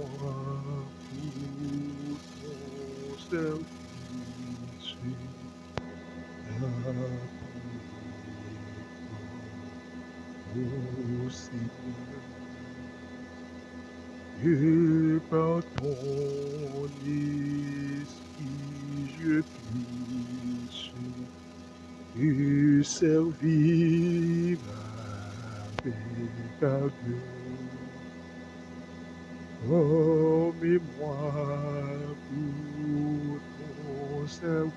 pour ton service, ô Seigneur, et par ton esprit je puisse te servir avec ardeur. Oh, mémoire pour ton service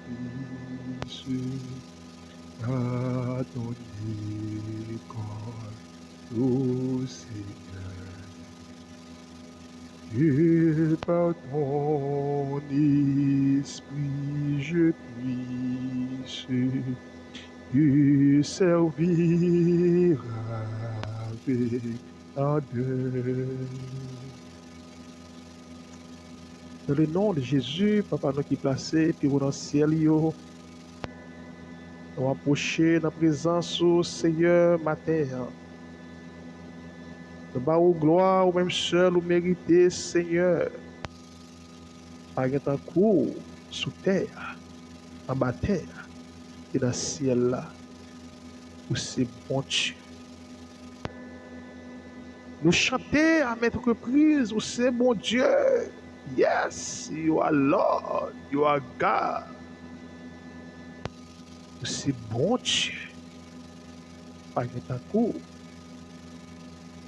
à ton école, ô Seigneur, et par ton esprit je puisse te servir avec ardeur. Dans le nom de Jésus, Papa, nous qui placé, puis dans le ciel, nous approcher dans la présence du Seigneur matin. Nous bas gloire, ou même seul, ou mérité, Seigneur. Par un coup, sous terre, en bas terre, et dans le ciel là, où c'est bon Dieu. Nous chanter à maintes reprises, où c'est bon Dieu. Yes, you are Lord, you are God. C'est bon Dieu. Par un coup,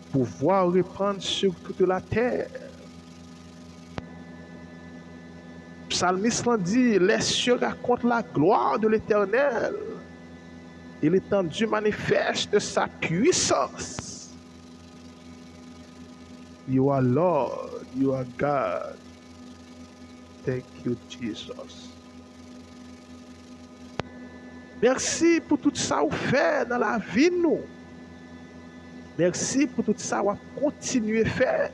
pouvoir reprendre sur toute la terre. Psalmiste l'a dit, les cieux racontent la gloire de l'Éternel. Et l'étendue manifeste sa puissance. You are Lord, you are God. Thank you, Jesus. Merci pour tout ça que vous faites dans la vie, nous. Merci pour tout ça que vous continuez à faire.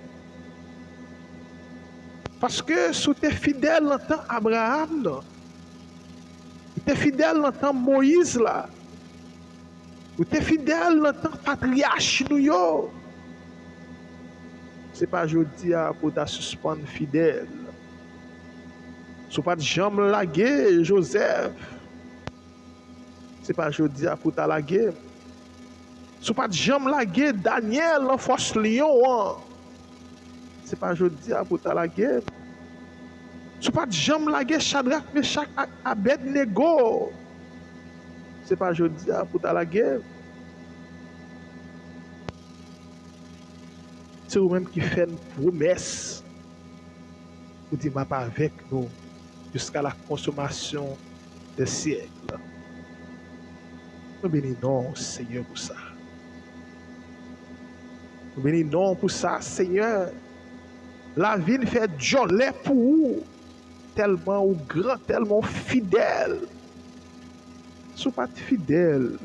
Parce que si tu es fidèle dans le temps Abraham, tu es fidèle dans le temps Moïse, tu es fidèle dans le temps patriarche, ce n'est pas aujourd'hui pour te suspendre fidèle. Ce n'est pas jamais laguer Joseph. Ce n'est pas aujourd'hui pour te laguer. Ce n'est pas jamais laguer Daniel en force lion. Ce n'est pas aujourd'hui pour te laguer. Ce n'est pas jamais laguer Shadrach, Meshach, Abednego. Ce n'est pas aujourd'hui pour te laguer. C'est vous-même qui fait une promesse. Vous dites, pas avec nous jusqu'à la consommation des siècles. Nous bénissons, Seigneur, pour ça. Nous bénissons pour ça, Seigneur. La vie fait jolie pour vous. Tellement ou grand, tellement fidèle. Si vous n'êtes pas fidèle,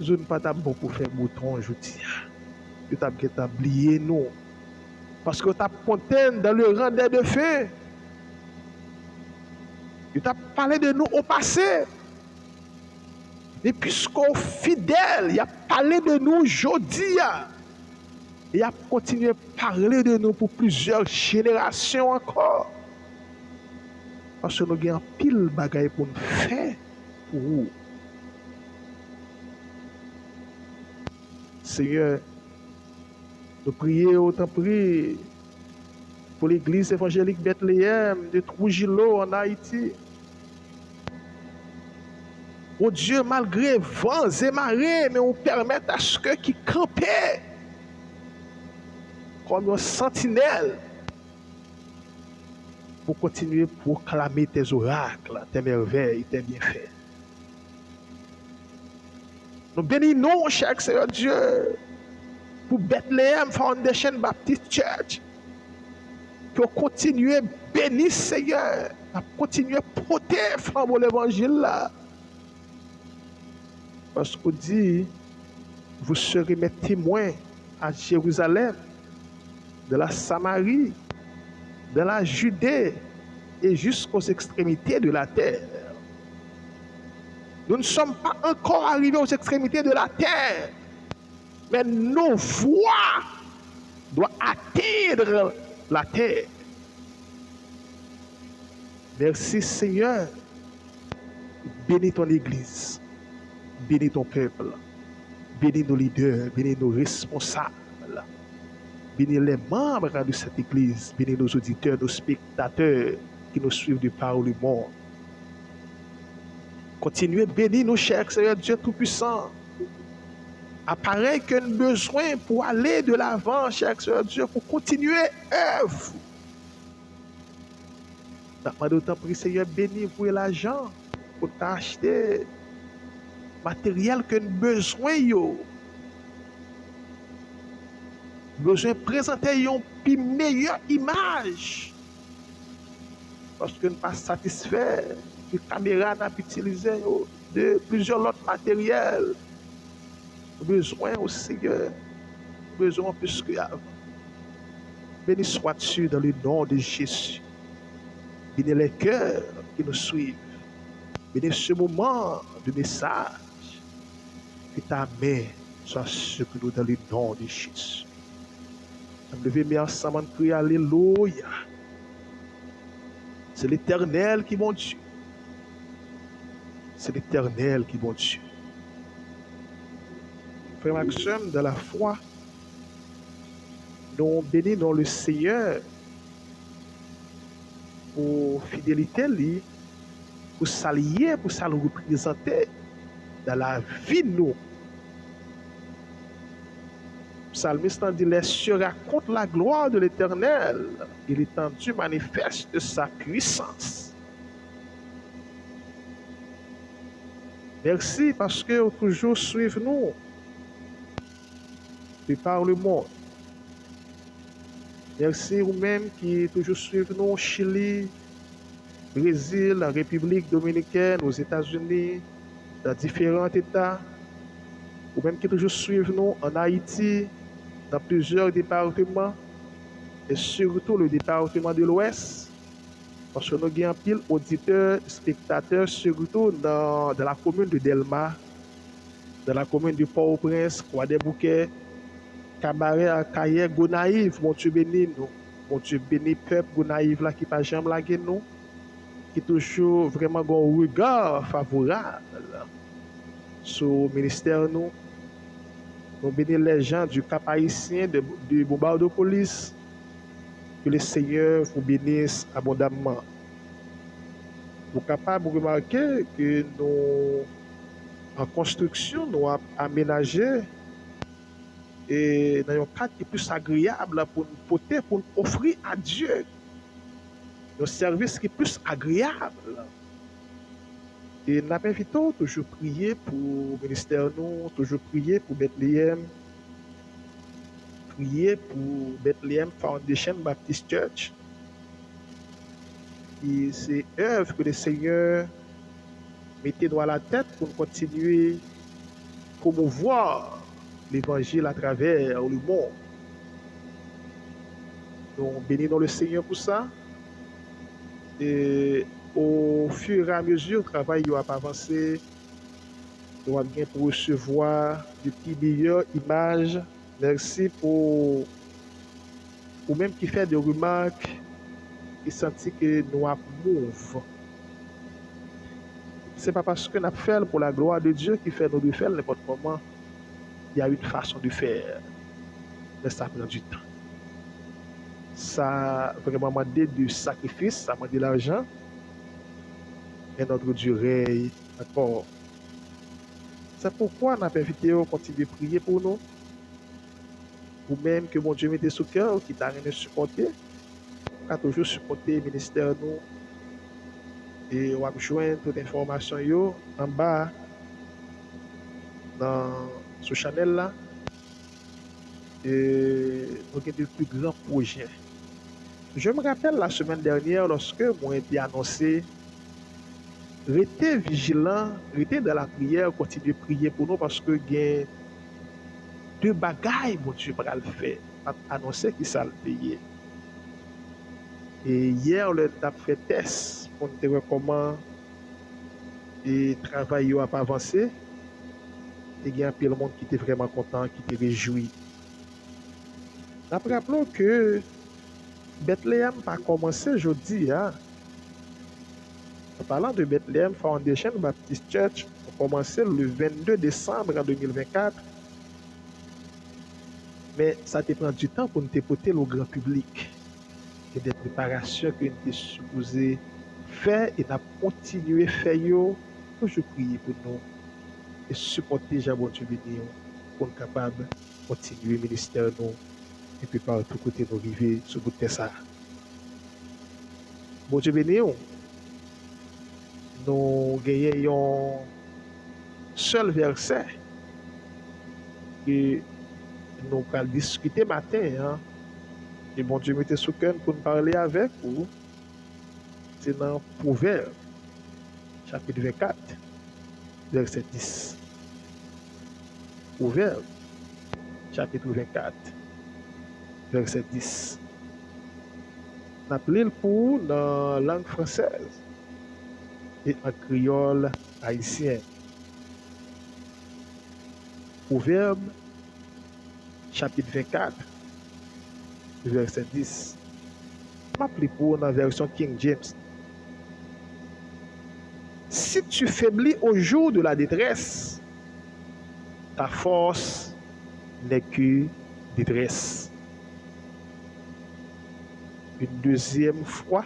je ne suis pas bon pour faire bouton aujourd'hui. Vous avez oublié nous. Parce que vous êtes content dans le rang des deux faits. Vous avez parlé de nous au passé. Et puisqu'on fidèle, il a parlé de nous aujourd'hui. Il a continué à parler de nous pour plusieurs générations encore. Parce que nous avons un pile de bagaille pour nous faire pour vous. Seigneur, nous prions, autant prier pour l'église évangélique Bethléem de Trujillo en Haïti. Oh Dieu, malgré vents et marées, mais on permet à ce que qui campaient comme une sentinelle pour continuer à proclamer tes oracles, tes merveilles, tes bienfaits. Nous bénissons, cher Seigneur Dieu, pour Bethléem Foundation Baptist Church, pour continuer à bénir Seigneur, à continuer à porter flambeau l'évangile là. Parce qu'on dit, vous serez mes témoins à Jérusalem, de la Samarie, de la Judée et jusqu'aux extrémités de la terre. Nous ne sommes pas encore arrivés aux extrémités de la terre, mais nos voix doit atteindre la terre. Merci Seigneur. Bénis ton Église. Bénis ton peuple. Bénis nos leaders. Bénis nos responsables. Bénis les membres de cette Église. Bénis nos auditeurs, nos spectateurs qui nous suivent de par le monde. Continuez à bénir nos chers Seigneur Dieu Tout-Puissant. Appareil que nous avons besoin pour aller de l'avant, cher Seigneur Dieu, pour continuer l'œuvre. Nous d'autant pris, Seigneur, béni pour l'argent, pour t'acheter matériel que nous avons besoin. Besoin de présenter une meilleure image. Parce que nous ne sommes pas satisfaits de caméra n'a utilisé de plusieurs autres matériels. Besoin au Seigneur, besoin plus qu'avant. Béni sois-tu dans le nom de Jésus. Bénis les cœurs qui nous suivent. Bénis ce moment de message. Que ta main soit sur nous dans le nom de Jésus. Nous levons ensemble et crier Alléluia. C'est l'Éternel qui est mon Dieu. C'est l'Éternel qui est mon Dieu. Frère Maxime, de la foi, nous bénissons le Seigneur pour fidélité, pour s'allier, pour ça le représenter dans la vie de nous. Le psalmiste dit, les cieux racontent la gloire de l'Éternel, et l'étendue manifeste sa puissance. Merci parce que vous toujours suivez nous de par le monde. Merci vous-même qui toujours suivez nous au Chili, Brésil, en République dominicaine, aux États-Unis, dans différents États. Vous-même qui toujours suivez nous en Haïti, dans plusieurs départements, et surtout le département de l'Ouest, parce que nous avons un pile auditeurs, spectateurs, surtout dans la commune de Delma, dans la commune de Port-au-Prince, Croix-des-Bouquets, Cabaret, Akaye, Gonaïve, mon Dieu béni nous. Mon Dieu béni peuple Gonaïve là qui pas jamais lagué nous, qui toujours vraiment un regard favorable sur le ministère nous. Nous bénissons les gens du Cap Haïtien, du Bombardeau Police, que le Seigneur vous bénisse abondamment. Vous êtes capable de remarquer que nous, en construction, nous avons aménagé et dans un cadre qui est plus agréable pour nous porter, pour nous offrir à Dieu un service qui est plus agréable. Et nous avons toujours prié pour le ministère, nous, toujours prié pour Bethléem, prier pour Bethléem Foundation Baptist Church. Et c'est œuvre que le Seigneur mettait dans la tête pour continuer à promouvoir l'évangile à travers le monde. Nous bénissons le Seigneur pour ça. Et au fur et à mesure, le travail va avancer. Nous allons bien pour recevoir de petites meilleures images. Merci pour même qui fait des remarques, qui sentit que nous avons move. Ce n'est pas parce que nous avons fait pour la gloire de Dieu qui fait nous de faire n'importe comment. Il y a une façon de faire, mais ça prend du temps. Ça vraiment demandé du sacrifice, ça demande de l'argent, et notre durée encore. C'est pourquoi nous avons invité à continuer de prier pour nous. Vous-même que mon Dieu mette sous cœur, qui t'a rien supporté, qui a toujours supporté le ministère nous. Et on va joindre toute information en bas dans ce channel là. Et nous avons de plus grands projets. Je me rappelle la semaine dernière lorsque moi été annoncé, restez vigilant, restez dans la prière, continuez de prier pour nous parce que il y a deux bagailles mon Dieu va le faire, annoncer qui ça le payer. Et hier le t'a fait test pour nous voir comment et travail a avancé. Et il y a un peu de monde qui était vraiment content, qui était réjoui. Rappelons que Bethléem n'a pas commencé jeudi. Hein? En parlant de Bethléem Foundation Baptist Church, a commencé le 22 décembre en 2024. Mais ça te prend du temps pour nous porter au grand public. Et des préparations que nous sommes supposés faire et nous continuer à faire. Toujours prier pour nous et supporter Jean Dieu béni pour nous capables de continuer le ministère nous et puis par tout côté nous arriver sur bout de ça. Bon Dieu béni, nous gagnons un seul verset que nous allons discuter matin. Hein? Et bon Dieu mettez sous cœur pour nous parler avec vous. C'est dans Proverbe, chapitre 24, verset 10. Proverbe, chapitre 24, verset 10. On appelle pour dans la langue française et en créole haïtien. Proverbe, chapitre 24, verset 10. On appelle pour dans la version King James. Si tu faiblis au jour de la détresse, ta force n'est que détresse. Une deuxième fois,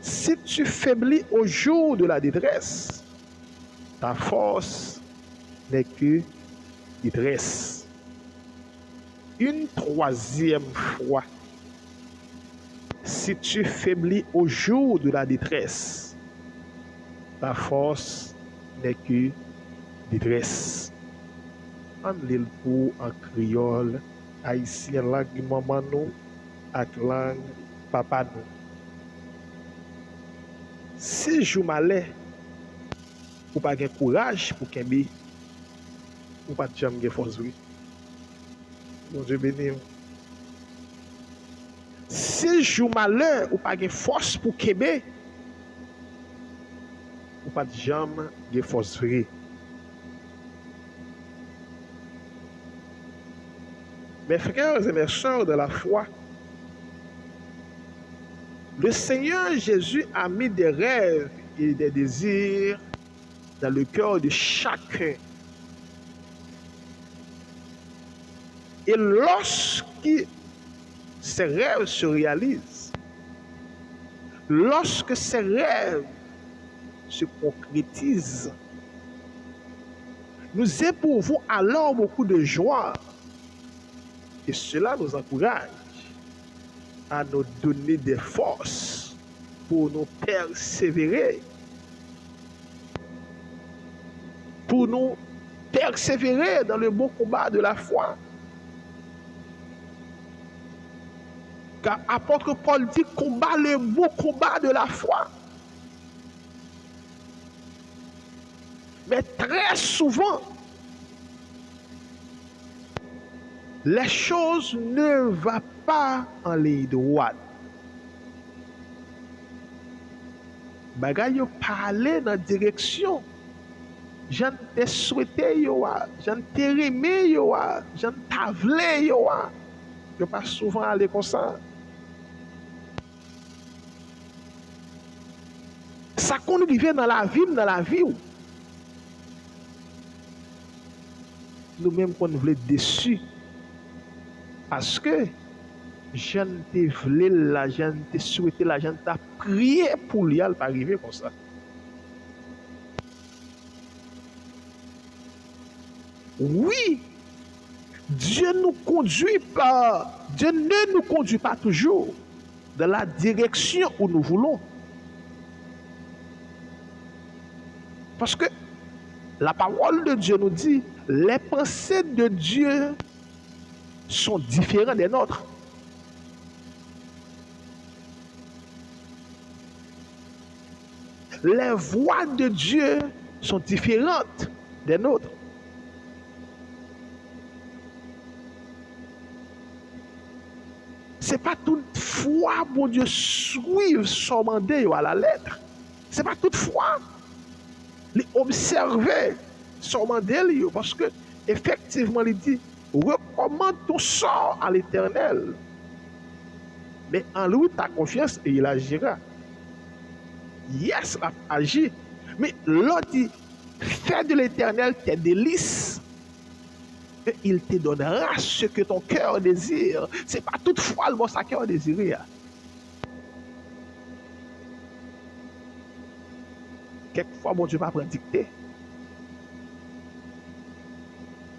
si tu faiblis au jour de la détresse, ta force n'est que détresse. Une troisième fois, si tu faiblis au jour de la détresse, ta force n'est que détresse. On lit pour en créole, haïtien, langue maman nous, avec langue papa nous. Si je m'allais, ou pas de courage pour kembe, ou pas de jamais force. Bon Dieu béni. Si je malheur, ou pas de force pour kembe, ou pas de jamais force. Mes frères et mes sœurs de la foi, le Seigneur Jésus a mis des rêves et des désirs dans le cœur de chacun. Et lorsque ces rêves se réalisent, lorsque ces rêves se concrétisent, nous éprouvons alors beaucoup de joie. Et cela nous encourage à nous donner des forces pour nous persévérer. Pour nous persévérer dans le bon combat de la foi. Car apôtre Paul dit combat le bon combat de la foi. Mais très souvent, les choses ne vont pas en ligne droite. Bagay yo parler dans direction. J'en te souhaité yo, j'en te aimé yo, j'en t'avlé yo. Je pas souvent aller comme ça. Ça qu'on arrive dans la vie. Nous-mêmes qu'on voulait déçus. Parce que je ne te voulais la, je ne te souhaité la, je ne t'ai prié pour lui pas arriver comme ça. Oui, Dieu ne nous conduit pas toujours dans la direction où nous voulons. Parce que la parole de Dieu nous dit, les pensées de Dieu sont différentes des nôtres. Les voies de Dieu sont différentes des nôtres. C'est pas toutefois bon Dieu suivre son mandat à la lettre. C'est pas toutefois les observer son mandat parce que effectivement il dit recommande ton sort à l'Éternel. Mais en lui, ta confiance et il agira. Yes, il agit. Mais l'autre dit, fais de l'Éternel tes délices. Et il te donnera ce que ton cœur désire. Ce n'est pas toutefois le mot sa cœur désiré. Quelquefois, mon Dieu va prendre dictée.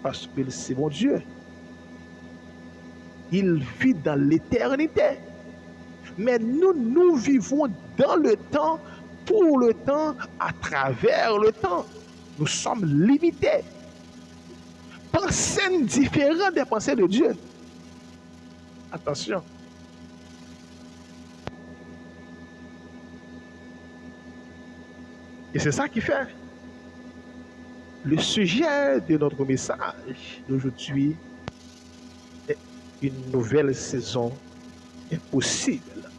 Parce que c'est mon Dieu. Il vit dans l'éternité. Mais nous vivons dans le temps, pour le temps, à travers le temps. Nous sommes limités. Pensées différentes des pensées de Dieu. Attention. Et c'est ça qui fait. Le sujet de notre message d'aujourd'hui est une nouvelle saison est possible,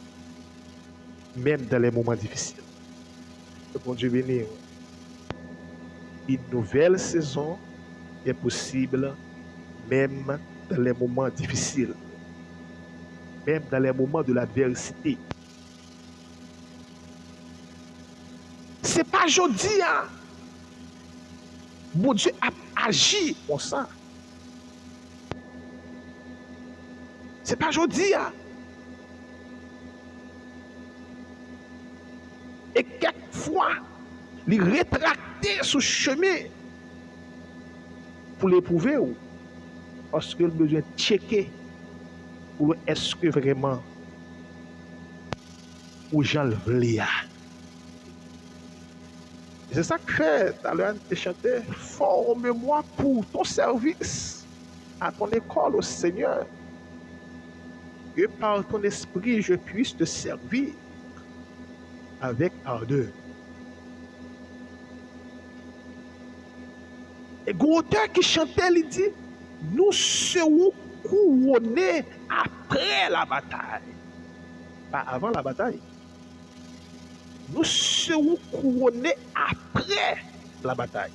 même dans les moments difficiles. Que bon Dieu bénisse. Une nouvelle saison est possible, même dans les moments difficiles, même dans les moments de l'adversité. C'est pas aujourd'hui, hein? Mon Dieu a agi comme ça. C'est pas aujourd'hui, hein? Et quelquefois, il rétracter ce chemin pour l'éprouver ou parce qu'il a besoin de checker ou est-ce que vraiment ou j'en le voulais. C'est ça que fait, tout à l'heure, tu chantais, forme-moi pour ton service à ton école au Seigneur. Que par ton esprit, je puisse te servir avec ardeur. Et l'auteur qui chantait, il dit, nous serons couronnés après la bataille. Pas avant la bataille. Nous serons couronnés après la bataille.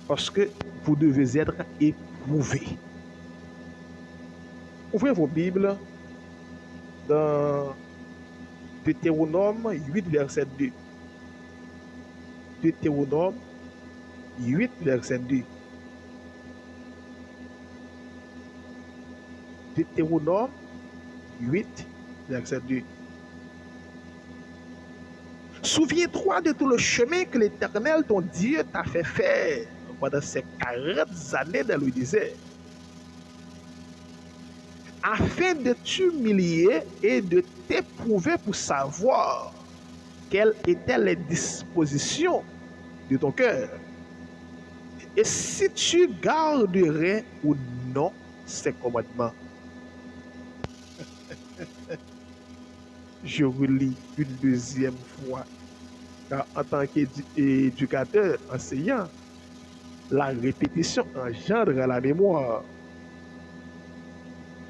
Parce que vous devez être éprouvés. Ouvrez vos Bibles dans Deutéronome 8, verset 2. Deutéronome 8, verset 2. Deutéronome 8, verset 2. Souviens-toi de tout le chemin que l'Éternel, ton Dieu, t'a fait faire pendant ces 40 années dans le désert, afin de t'humilier et de t'éprouver pour savoir quelles étaient les dispositions de ton cœur, et si tu garderais ou non ces commandements. Je relis une deuxième fois, car en tant qu'éducateur, enseignant, la répétition engendre la mémoire.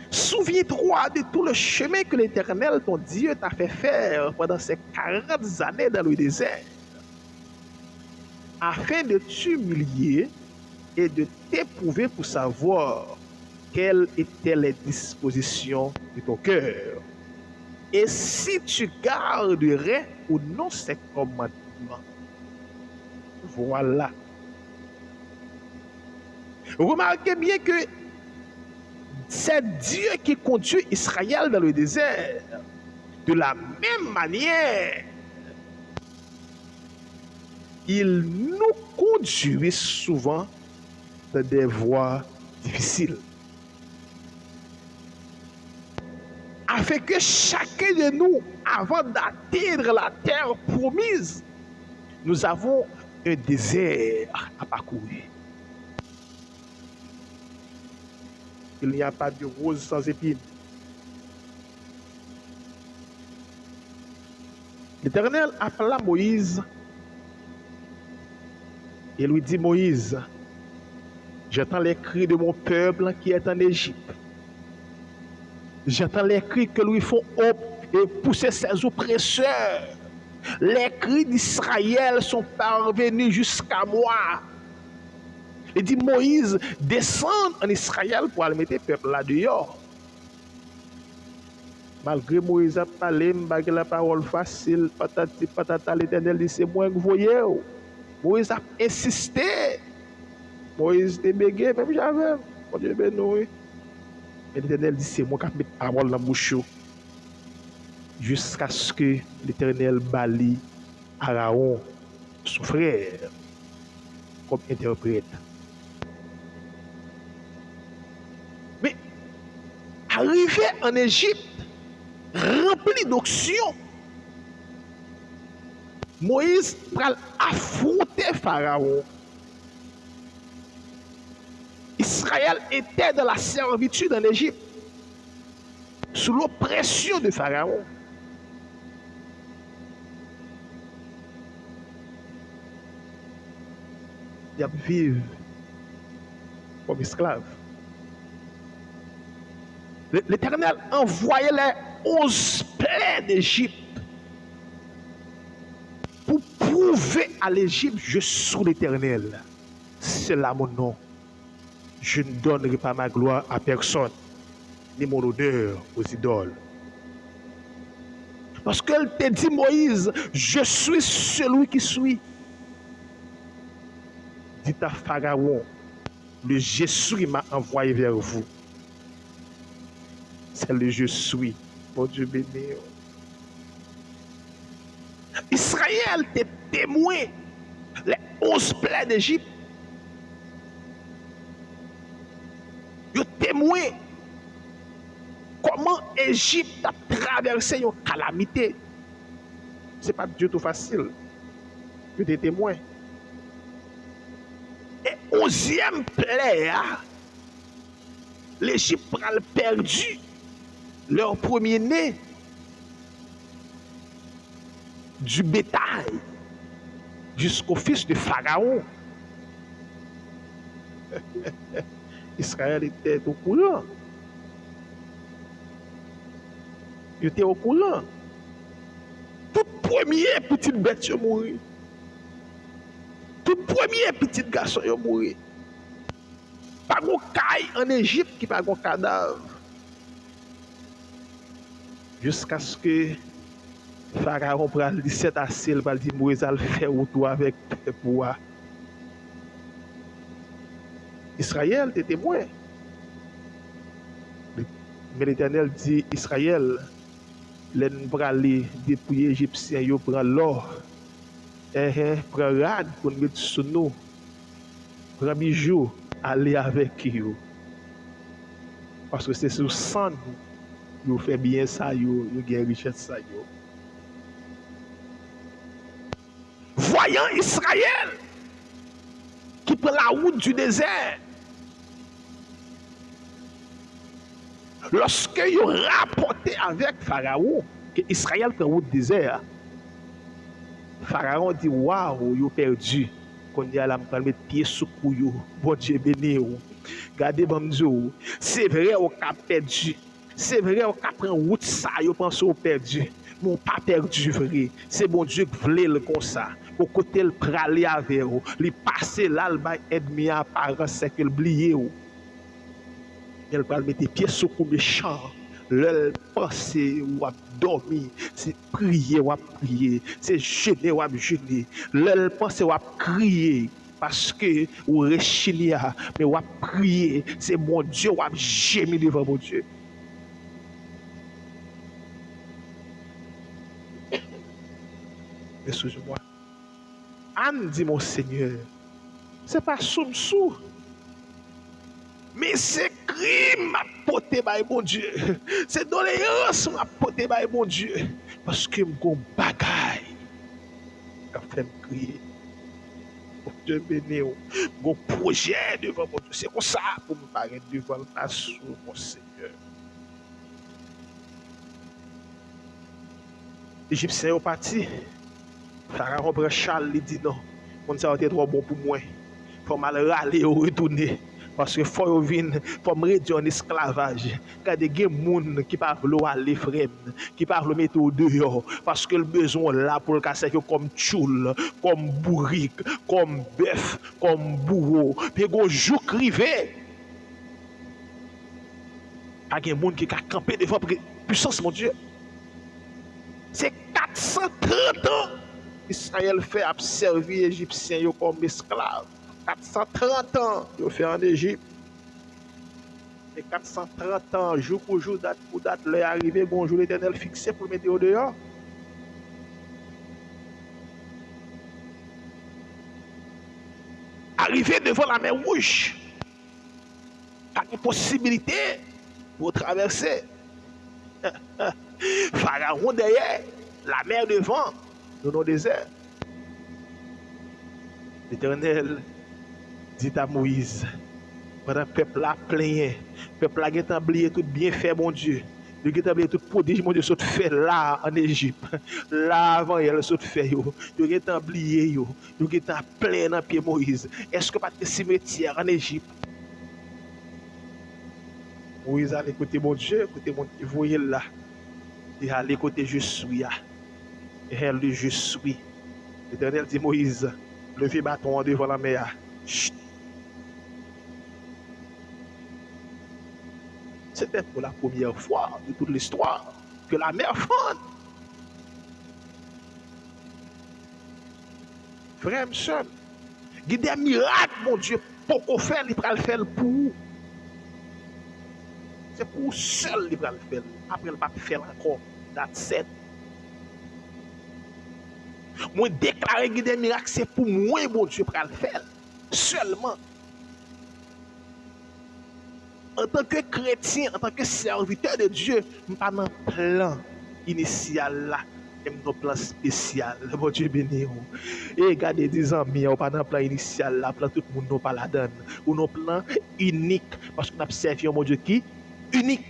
Souviens-toi de tout le chemin que l'Éternel, ton Dieu, t'a fait faire pendant ces 40 années dans le désert, afin de t'humilier et de t'éprouver pour savoir quelles étaient les dispositions de ton cœur, et si tu garderais ou non ces commandements. Voilà. Remarquez bien que c'est Dieu qui conduit Israël dans le désert. De la même manière, il nous conduit souvent dans des voies difficiles, afin que chacun de nous, avant d'atteindre la terre promise, nous avons un désert à parcourir. Il n'y a pas de rose sans épines. L'Éternel appela Moïse et lui dit, Moïse, j'entends les cris de mon peuple qui est en Égypte. J'entends les cris que lui font et pousser ses oppresseurs. Les cris d'Israël sont parvenus jusqu'à moi. Il dit Moïse descend en Israël pour aller mettre le peuple là dehors. Malgré Moïse a parlé, malgré la parole facile, patati patata, l'Éternel dit c'est moi que vous voyez. Moïse a insisté. Moïse était bégé, même j'avais. Mon Dieu béni, oui. Mais l'Éternel dit c'est moi qui mets la parole dans la bouche. Jusqu'à ce que l'Éternel bali Aaron, son frère, comme interprète. Mais arrivé en Égypte, rempli d'onction, Moïse va affronter Pharaon. Israël était dans la servitude en Égypte, sous l'oppression de Pharaon. Ils vivent comme esclaves. L'Éternel envoyait les 11 plaies d'Égypte pour prouver à l'Égypte, je suis l'Éternel. C'est là mon nom. Je ne donnerai pas ma gloire à personne, ni mon honneur aux idoles. Parce qu'elle t'a dit, Moïse, je suis celui qui suis. Dit à Pharaon, le je suis m'a envoyé vers vous. C'est le je suis. Mon Dieu béni. Israël était témoin les 11 plaies d'Égypte. Ils témoin comment Égypte a traversé une calamité. Ce n'est pas du tout facile. Ils étaient témoins. Et 11e plaie, l'Égypte a perdu leur premier-né du bétail jusqu'au fils de Pharaon. Israël était au courant. Il était au courant. Tout premier petite bête est mort. Tout premier petit garçon est mort. Pas de caille en Égypte qui pas de cadavre. Jusqu'à ce que Pharaon prend le 17 à ciel, il dit Moïse a fait autour avec le bois. Israël était témoin. Mais l'Éternel dit Israël, les aller dépouiller Égyptiens, ils prennent l'or, prennent rad pour nous mettre sur nous, prennent bijoux, aller avec eux. Parce que c'est sur sang nous fait bien ça, nous gagnent richesse ça. Voyant Israël qui prend la route du désert, lorsque ils ont rapporté avec Pharaon que Israël prend la route du désert, Pharaon dit waouh, ils ont perdu. Qu'on y a là, je vais mettre pied sous couille. Bon Dieu béni. Regardez, c'est vrai, on a perdu. C'est vrai, on a pris route ça, on pense qu'on a perdu. Mais on n'a pas perdu, vrai. C'est bon Dieu qui voulait le comme ça. Au côté, il pralé avec vous. Il passe là, il va ennemi à apparence, c'est qu'il oublie. Il va mettre pied sous couille méchant. Le penser ou à dormir, c'est prier ou à prier, c'est jeûner ou à jeûner. Le penser ou à crier parce que ou rechilia, mais ou à prier, c'est mon Dieu ou à gémir devant mon Dieu. Excusez-moi. Anne dit mon Seigneur, c'est pas sous. Mais c'est crime m'a porté par mon Dieu. C'est doléance m'a porté par mon Dieu. Parce que mon bagaille a fait me crier. Mon Dieu béni. Mon projet devant mon Dieu. C'est comme ça pour me paraître devant le pasteur, mon Seigneur. L'Égyptien est parti. Pharaon prend Charles, il dit non. Mon ça a été trop bon pour moi. Il faut mal râler ou retourner. Parce que faut venir pour me réduire en esclavage. Quand des gens qui parlent à aller frère, qui parlent mettre au dehors parce que le besoin là pour le casser comme tchoul, comme bourrique, comme bœuf, comme bourreau. Puis go jour crivé. Pas des gens qui a campé devant puissance mon Dieu. C'est 430 ans Israël fait observer les Égyptiens comme esclaves. 430 ans ils fait en Égypte. Et 430 ans, jour pour jour, date pour date, l'est arrivé, bonjour l'Éternel fixé pour mettre au dehors. Arrivé devant la mer Rouge, pas de possibilité pour traverser. Pharaon derrière, la mer devant, dans nos déserts. L'Éternel dit à Moïse, pendant le peuple a plaigné, le peuple a oublié tout bien fait, mon Dieu. Il a oublié tout prodige, mon Dieu, ce fait là en Égypte. Là avant, il a fait. Il a oublié, il a plein dans pied Moïse. Est-ce que pas de cimetière en Égypte? Moïse a écouté mon Dieu, écoutez mon Dieu, voyez là. Il a écouté je suis. Et elle dit je suis. L'Éternel dit Moïse, levez bâton devant la mer. Chut. C'était pour la première fois de toute l'histoire que la mer fonde. Frère, soeur, il y a des miracles, mon Dieu, pour qu'on fasse, il va le faire pour vous. C'est pour vous seul qu'il va le faire. Après, il ne va pas faire encore. That's it. Moi, déclarer qu'il y a des miracles, c'est pour moi, mon Dieu, pour le faire. Seulement. En tant que chrétien, en tant que serviteur de Dieu, je ne suis pas dans le plan initial là. Je suis dans le plan spécial. Mon Dieu béni. Et regardez, 10 ans, je ne suis pas dans le plan initial là. Plan tout le monde n'a pas la donne. Ou dans le plan unique. Parce qu'on a servi un mon Dieu qui unique.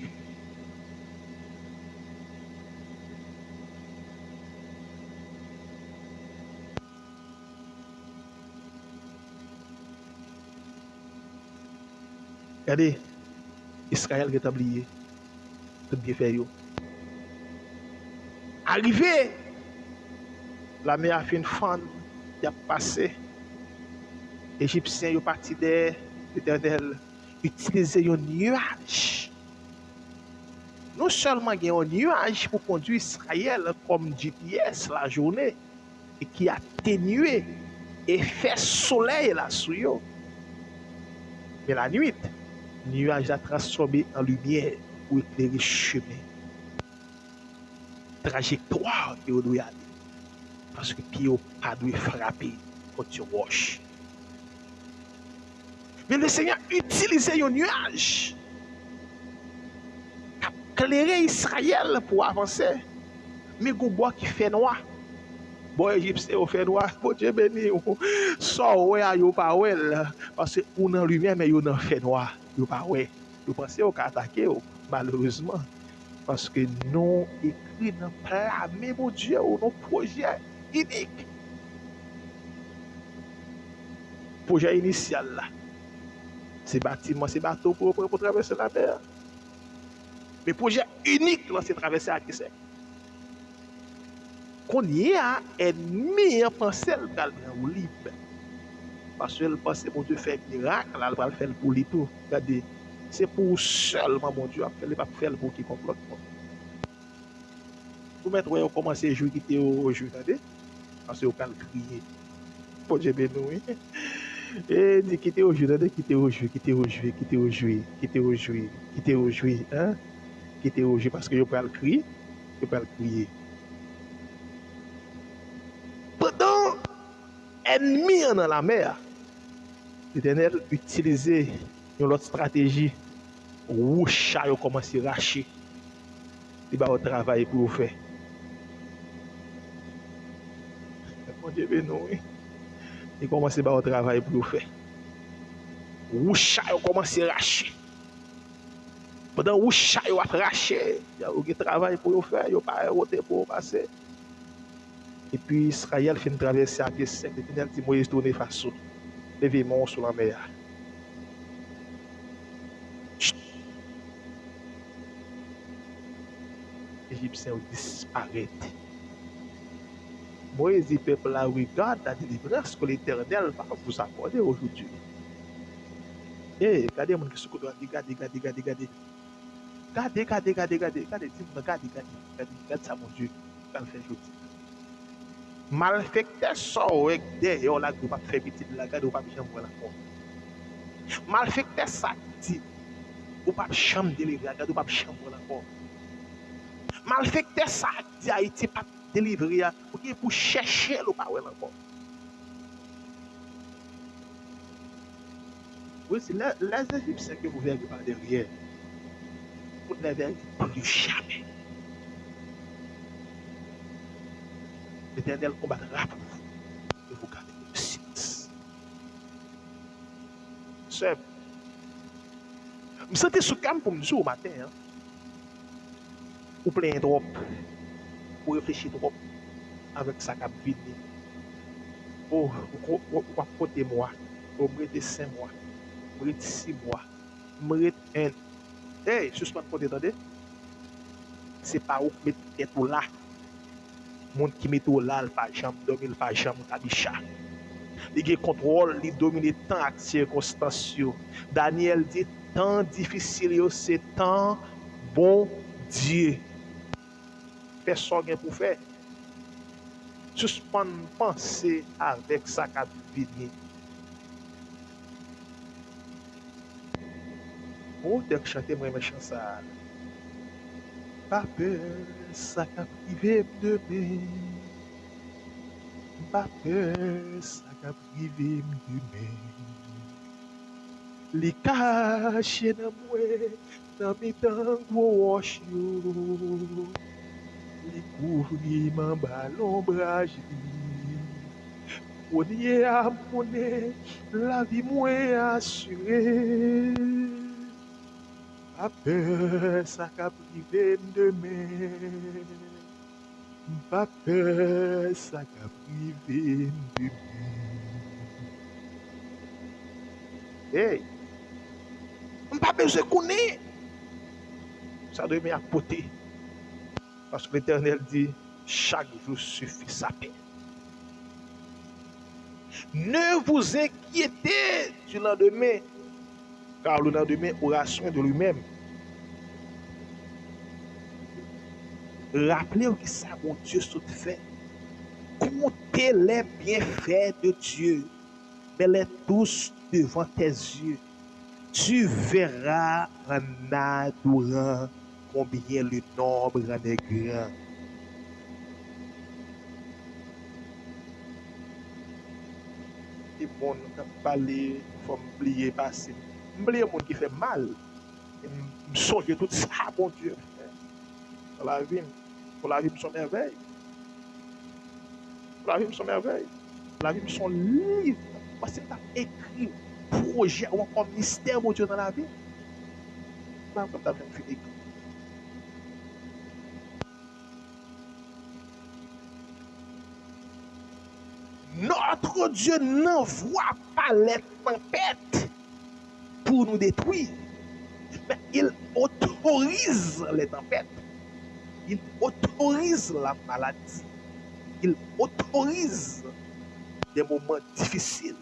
Regardez, Israël est oublié. Tout bien fait. Arrivé, la mer a fait une fente, il a passé. Les Égyptiens sont partis de l'Éternel, utiliser un nuage. Non seulement il y a un nuage pour conduire Israël comme GPS la journée, et qui a atténué et fait soleil là sur eux. Mais la nuit, le nuage a transformé en lumière pour éclairer le chemin. Trajectoire que vous devez aller. Parce que pied n'a pas dû frapper quand tu roches. Mais le Seigneur utilisait un nuage pour éclairer Israël pour avancer. Mais il y a bois qui fait noir. Bois égyptien qui fait noir. Bon Dieu béni. Sans ouais, il n'y a pas ouais. Parce que on a lui-même, il y a fait noir. Il n'y a pas ouais. Vous pensez qu'on a attaqué, malheureusement. Parce que nous écrit dans le plan, mais mon Dieu, nos projets uniques. Projet initial là. C'est bâtiment, c'est bateau pour traverser la mer. Mais projet unique là, c'est traverser la Kisek. Qu'on y a ennemi en pensée le libre. Parce que le pensée, mon Dieu, fait un miracle, là, il va le faire pour lui tout. Regardez, c'est pour seulement, mon Dieu, il ne va pas faire pour quiconque l'autre. Vous mettez, on commence à jouer, quitter au jeu, regardez. Parce que vous pouvez crier. Bon Dieu béni. Et dit quitter au jeu, quitter au jeu, quitter au jeu, quitter au jeu, quitter au jeu, quitter au jeu, hein? Quitter au jeu parce que vous pouvez le crier, vous pouvez le crier. Pendant ennemi dans la mer, l'Éternel utilisait une autre stratégie. Roucha a commencé à racher. Il va au travail pour vous faire. Mon Dieu béni. Il commence à au travail pour vous faire. Roucha a commencé à racher. Pendant Roucha a raché, il y a un travail pour vous faire, il n'y a pas de pour passer. Et puis Israël fait une traversée à pied sec. L'Éternel dit Moïse tourne face. Levez-moi sur la mer. Égyptiens disparaissent. Moïse dit, peuple là, regarde la délivrance que l'Éternel va vous accorder aujourd'hui. Regardez mon qui se côté, regardez. Regardez ça, mon Dieu, ça fait aujourd'hui. Malfecteur sort avec des, on l'a pas fait petit la garde, ou pas bien voir la porte. Malfecteur ça dit, ou pas chambre délivrer, la garde, ou pas chambre voir la porte. Malfecteur ça dit Haïti pas délivrer, ou pour chercher ou pas voir la porte. Oui, c'est les Égyptiens que vous verrez par derrière. Vous ne les verrez plus jamais. L'Éternel combattra pour vous et vous gardez le silence. Sœur, je me sentais sous cam pour me dire au matin, hein, ou plein trop, ou réfléchir trop avec ça qui a venu. Oh, ou côté moi, ou me rete 5 mois, me rete 6 mois, me rete 1. Hey, suspend côté, attendez. C'est pas où mettre tête là. Monde qui met tout là, le pas jambe, dormir le pas jambe, tabicha. Il a contrôle, il domine temps avec circonstances. Daniel dit, temps difficile, c'est temps bon Dieu. Personne n'a pour faire. Suspendre penser avec ça qui a venu. Oh, dès que chanter, moi, je chante ça. Pas peur, ça qui a privé demain. Pas peur, ça qui a privé demain. Li caché dans moi, dans mes temps gros yo. Li couri m'en ballon brage. On y est à monnaie, la vie moins assurée. Pas peur, ça qu'a privé demain. Pas peur, ça qu'a privé demain. Hey! On pas besoin de connaître. Ça doit être apporter. Parce que l'Éternel dit, chaque jour suffit sa paix. Ne vous inquiétez du lendemain, car le lendemain aura soin de lui-même. Rappelez-vous que ça, mon Dieu, tout fait. Comptez les bienfaits de Dieu, mets-les tous devant tes yeux. Tu verras en adorant combien le nombre en est grand. Et bon, nous avons parlé, il faut m'oublier passer. M'oublier le monde qui fait mal. Me songer tout ça, bon Dieu. Pour la vie, son merveille. Pour la vie, son merveille. Pour la vie, son livre. Parce que tu as écrit projet ou encore mystère, mon Dieu, dans la vie. Comme tu as fait écrit. Notre Dieu n'envoie pas les tempêtes pour nous détruire, mais il autorise les tempêtes. Il autorise la maladie. Il autorise des moments difficiles.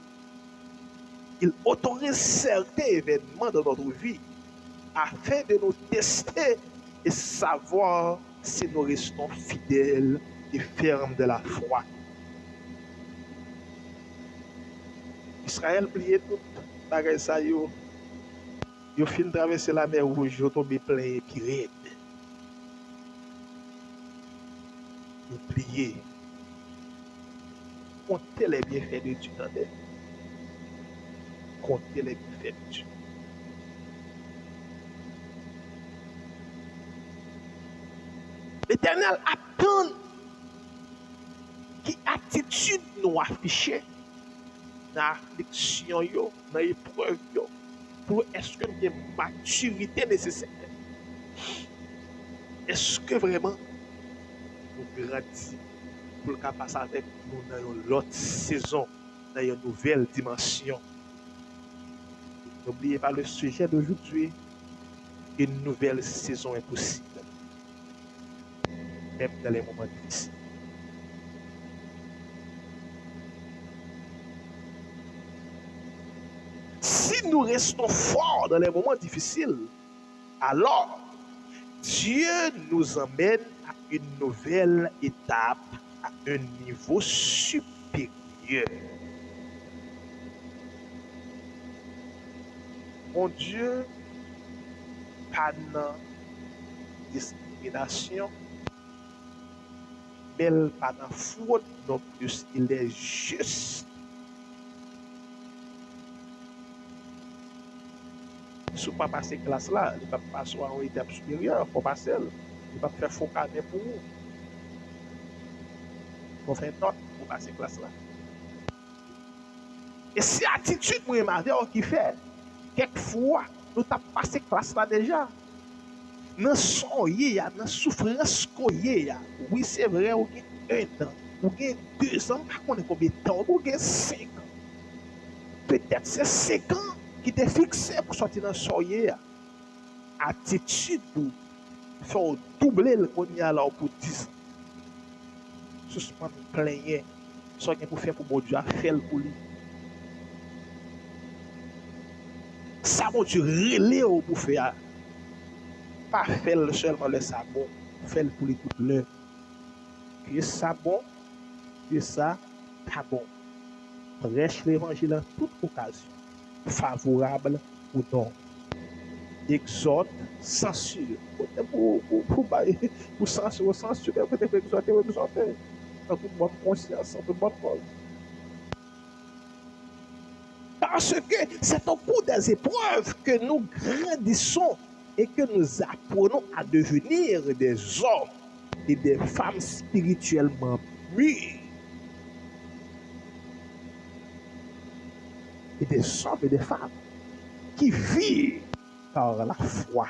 Il autorise certains événements dans notre vie afin de nous tester et savoir si nous restons fidèles et fermes de la foi. Israël plié tout bagay ça yo fin traverser la mer rouge, yo tombé plein et puis raide. Yo plié. Comptez les bienfaits de Dieu dans des. Comptez les bienfaits de Dieu. L'Éternel attend qui attitude nous afficher dans l'affliction, dans l'épreuve, pour est-ce que nous avons une maturité nécessaire? Est-ce que vraiment nous grandissons pour le passer avec nous dans une autre saison, dans une nouvelle dimension? N'oubliez pas le sujet d'aujourd'hui, une nouvelle saison est possible. même dans les moments difficiles. Si nous restons forts dans les moments difficiles, alors Dieu nous emmène à une nouvelle étape, à un niveau supérieur. Mon Dieu, pas de discrimination, mais pas de faute non plus. Il est juste. Si vous ne passez pas classe là, il ne va pas passer à une étape supérieure, il faut passer. Il va faire faux cadet pour vous. Il faut faire une note pour passer classe là. Et si l'attitude, moi, qui fait, quelquefois, nous avons passé classe là déjà. Dans son yé, dans la souffrance qu'on y a. Oui, c'est vrai, on a 1 an, on a 2 ans, on a combien de temps, on a 5 ans. Peut-être c'est 5 ans qui t'est fixé pour sortir dans son yé. Attitude pour faire doubler le qu'on y a là pour 10 ans. Suspendre plein, ce qu'il pour faire pour mon Dieu, à faire pour lui. Ça, mon Dieu, relais pour faire. Pas faire seulement le sabon, faire pour les toutes l'heure. Que ça bon, que ça pas bon. Prêche l'évangile en toute occasion, favorable ou non. Exhorte, censure. Pour censurer, peut-être exhorter, en toute bonne conscience, en toute bonne cause. Parce que c'est au cours des épreuves que nous grandissons et que nous apprenons à devenir des hommes et des femmes spirituellement mûrs. Et des hommes et des femmes qui vivent par la foi.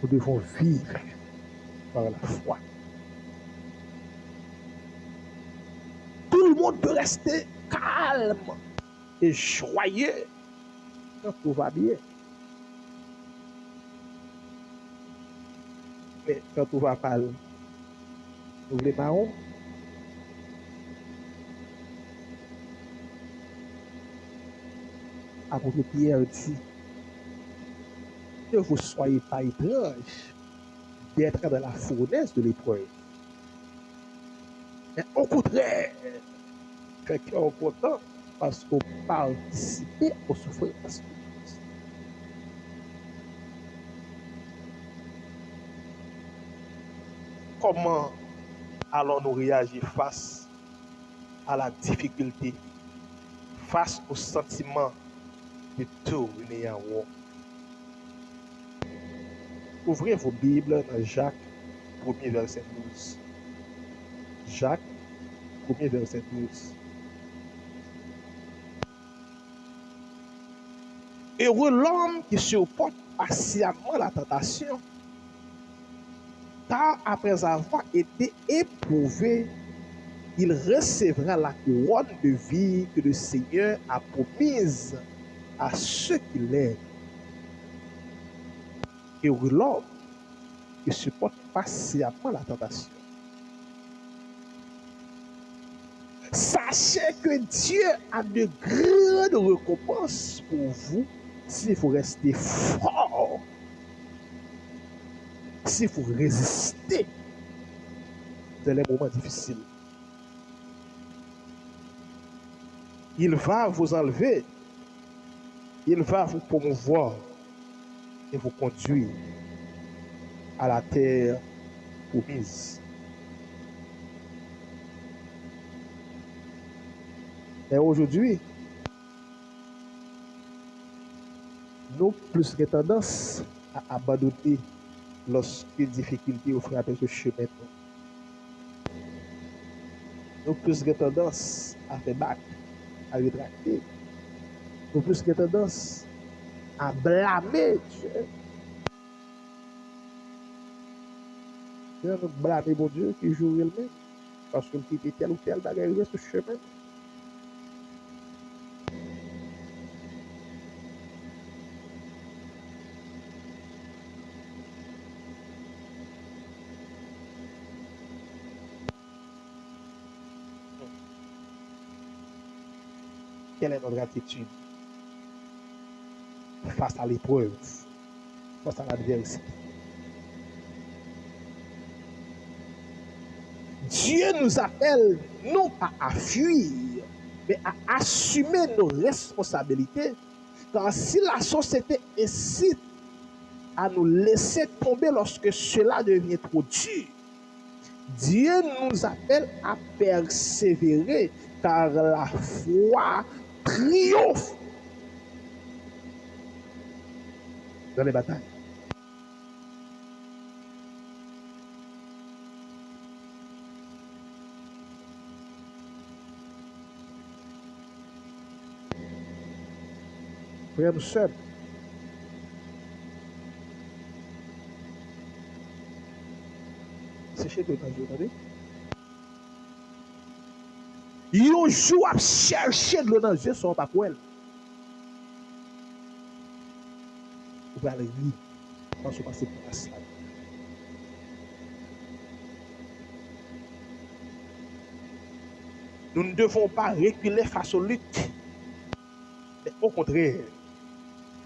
Nous devons vivre par la foi. Tout le monde peut rester calme et joyeux quand tout va bien. Mais quand tout va mal, nous voulons marron. Apôtre Pierre dit, ne vous soyez pas étrange d'être dans la fournaise de l'épreuve. Mais au contraire, fait cœur content parce qu'on participe aux souffrances. Comment allons-nous réagir face à la difficulté, face au sentiment de tourner en rond? Ouvrez vos Bibles dans Jacques 1er verset 12. Jacques 1er verset 12. Heureux l'homme qui supporte patiemment la tentation, car après avoir été éprouvé, il recevra la couronne de vie que le Seigneur a promise à ceux qui l'aiment. Heureux l'homme qui supporte patiemment la tentation. Sachez que Dieu a de grandes récompenses pour vous si vous restez fort, si vous résistez dans les moments difficiles. Il va vous enlever, il va vous promouvoir et vous conduire à la terre promise. Et aujourd'hui, nous plus que tendance à abandonner lorsque les difficultés ont frappé ce chemin. Nous plus que tendance à faire battre, à rétracter. Nous plus que tendance à blâmer Dieu. Nous blâmer mon Dieu qui joue lui-même parce qu'il était tel ou tel bagage sur ce chemin. Quelle est notre attitude face à l'épreuve, face à l'adversité? Dieu nous appelle non pas à fuir, mais à assumer nos responsabilités. Car si la société incite à nous laisser tomber lorsque cela devient trop dur, Dieu nous appelle à persévérer, car la foi triomphe dans les batailles. Frères et sœurs, c'est chez toi, vous entendez? Yon joue à chercher de l'eau dans les yeux, sont pas pour elle. Vous pouvez aller lire, quand vous passez pour la salle. Nous ne devons pas reculer face aux luttes, mais au contraire,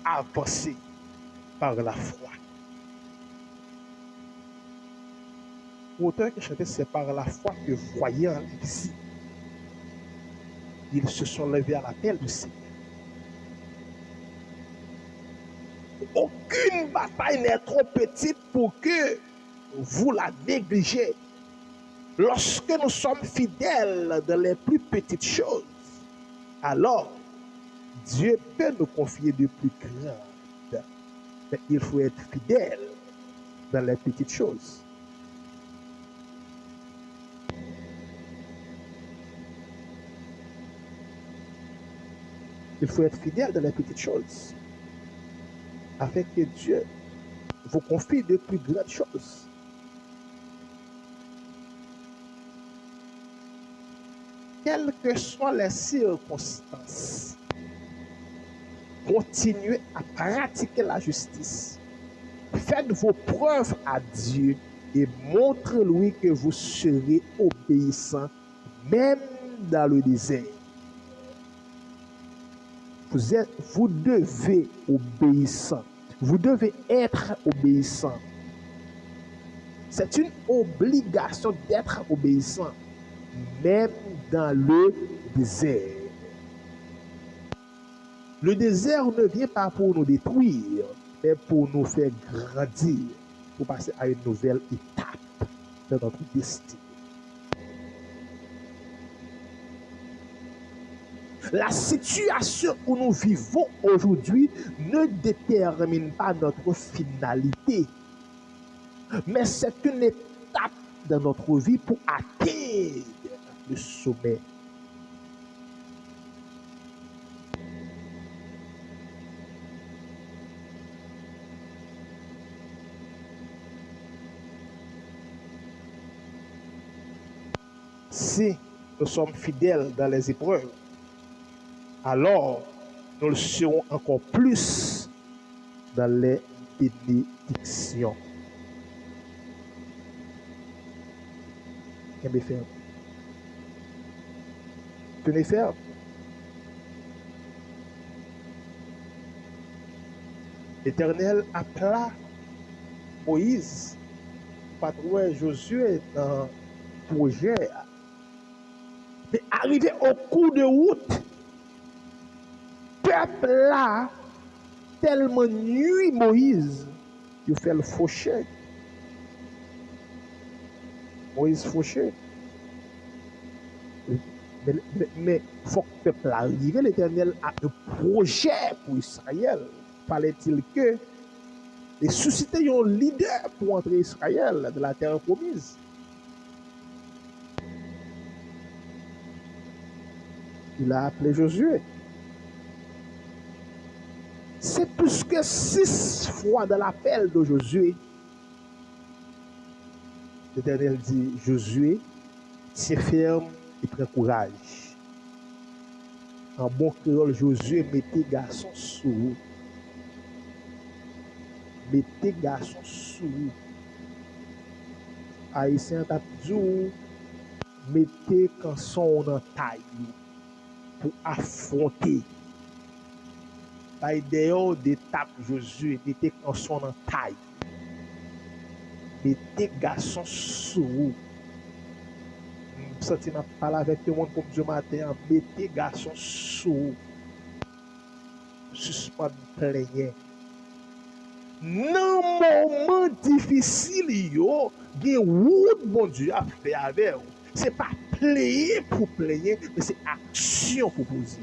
avancer par la foi. L'auteur qui chantait, c'est par la foi que voyant l'exil, ils se sont levés à l'appel du Seigneur. Aucune bataille n'est trop petite pour que vous la négligez. Lorsque nous sommes fidèles dans les plus petites choses, alors Dieu peut nous confier de plus grandes. Mais il faut être fidèle dans les petites choses. Il faut être fidèle dans les petites choses, afin que Dieu vous confie de plus grandes choses. Quelles que soient les circonstances, continuez à pratiquer la justice. Faites vos preuves à Dieu et montrez-lui que vous serez obéissant, même dans le désert. Vous devez obéissant. Vous devez être obéissant. C'est une obligation d'être obéissant, même dans le désert. Le désert ne vient pas pour nous détruire, mais pour nous faire grandir, pour passer à une nouvelle étape de notre destin. La situation où nous vivons aujourd'hui ne détermine pas notre finalité, mais c'est une étape dans notre vie pour atteindre le sommet. Si nous sommes fidèles dans les épreuves, alors nous le serons encore plus dans les bénédictions. Tenez ferme. Tenez ferme. L'Éternel appela Moïse, pas trouver Josué dans le projet. Mais arrivé au cours de route, peuple là, tellement nuit Moïse, il fait le fauché. Moïse fauché. Mais il faut que le peuple arrive, l'Éternel a un projet pour Israël. Fallait-il que les susciter un leader pour entrer Israël de la terre promise. Il a appelé Josué. C'est plus que 6 fois dans l'appel de Josué. L'Éternel dit, Josué, tiens ferme et prends courage. En bon créole, Josué, mettez garçon sous vous. Mettez garçon sous vous. Haïtien t'a dit, mettez canson en taille. pour affronter. D'ailleurs, d'étape Josué, était en son taille. Mettez garçon sous vous. Senti n'a parlé avec tout le monde comme Dieu matin. Mettez garçon sous vous. Suspend plein. Dans moment difficile, yo, gen route bon Dieu a fait avec vous. C'est pas player pour player, mais c'est action pour poser.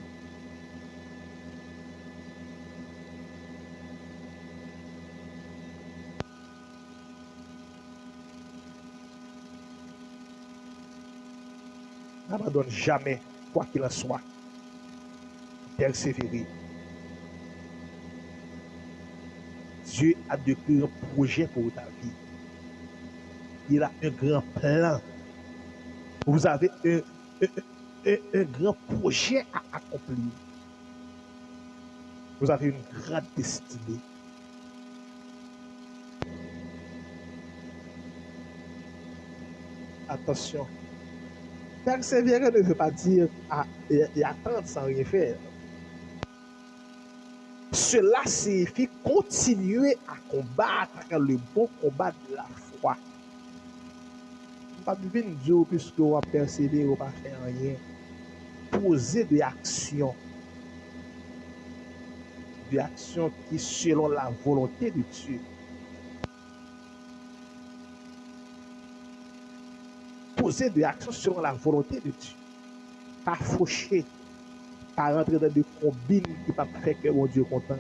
N'abandonne jamais, quoi qu'il en soit. Persévérer. Dieu a de grands projets pour ta vie. Il a un grand plan. Vous avez un grand projet à accomplir. Vous avez une grande destinée. Attention. Persévérer ne veut pas dire attendre sans rien faire. Cela signifie continuer à combattre le bon combat de la foi. Pas de dire puisque on va persévérer, on va pas faire rien. Poser des actions. Des actions qui selon la volonté de Dieu. Poser des actions selon la volonté de Dieu. Pas faucher. Pas rentrer dans des combines qui ne peuvent pas faire que mon Dieu content.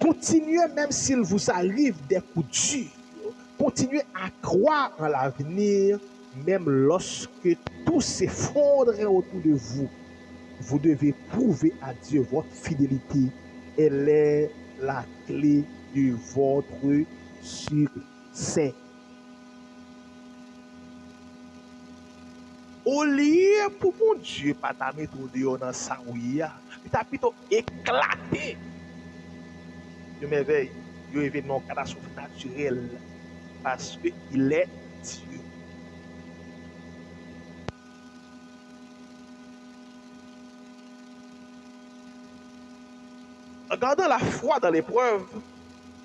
Continuez même s'il vous arrive des coups durs. Continuez à croire en l'avenir, même lorsque tout s'effondre autour de vous. Vous devez prouver à Dieu votre fidélité. Elle est la clé de votre succès. Au lieu pour mon Dieu, pas ta mettre dans sa ouïa, il t'a plutôt éclaté. Je m'éveille, je événement catastrophe naturelle parce qu'il est Dieu. En gardant la foi dans l'épreuve,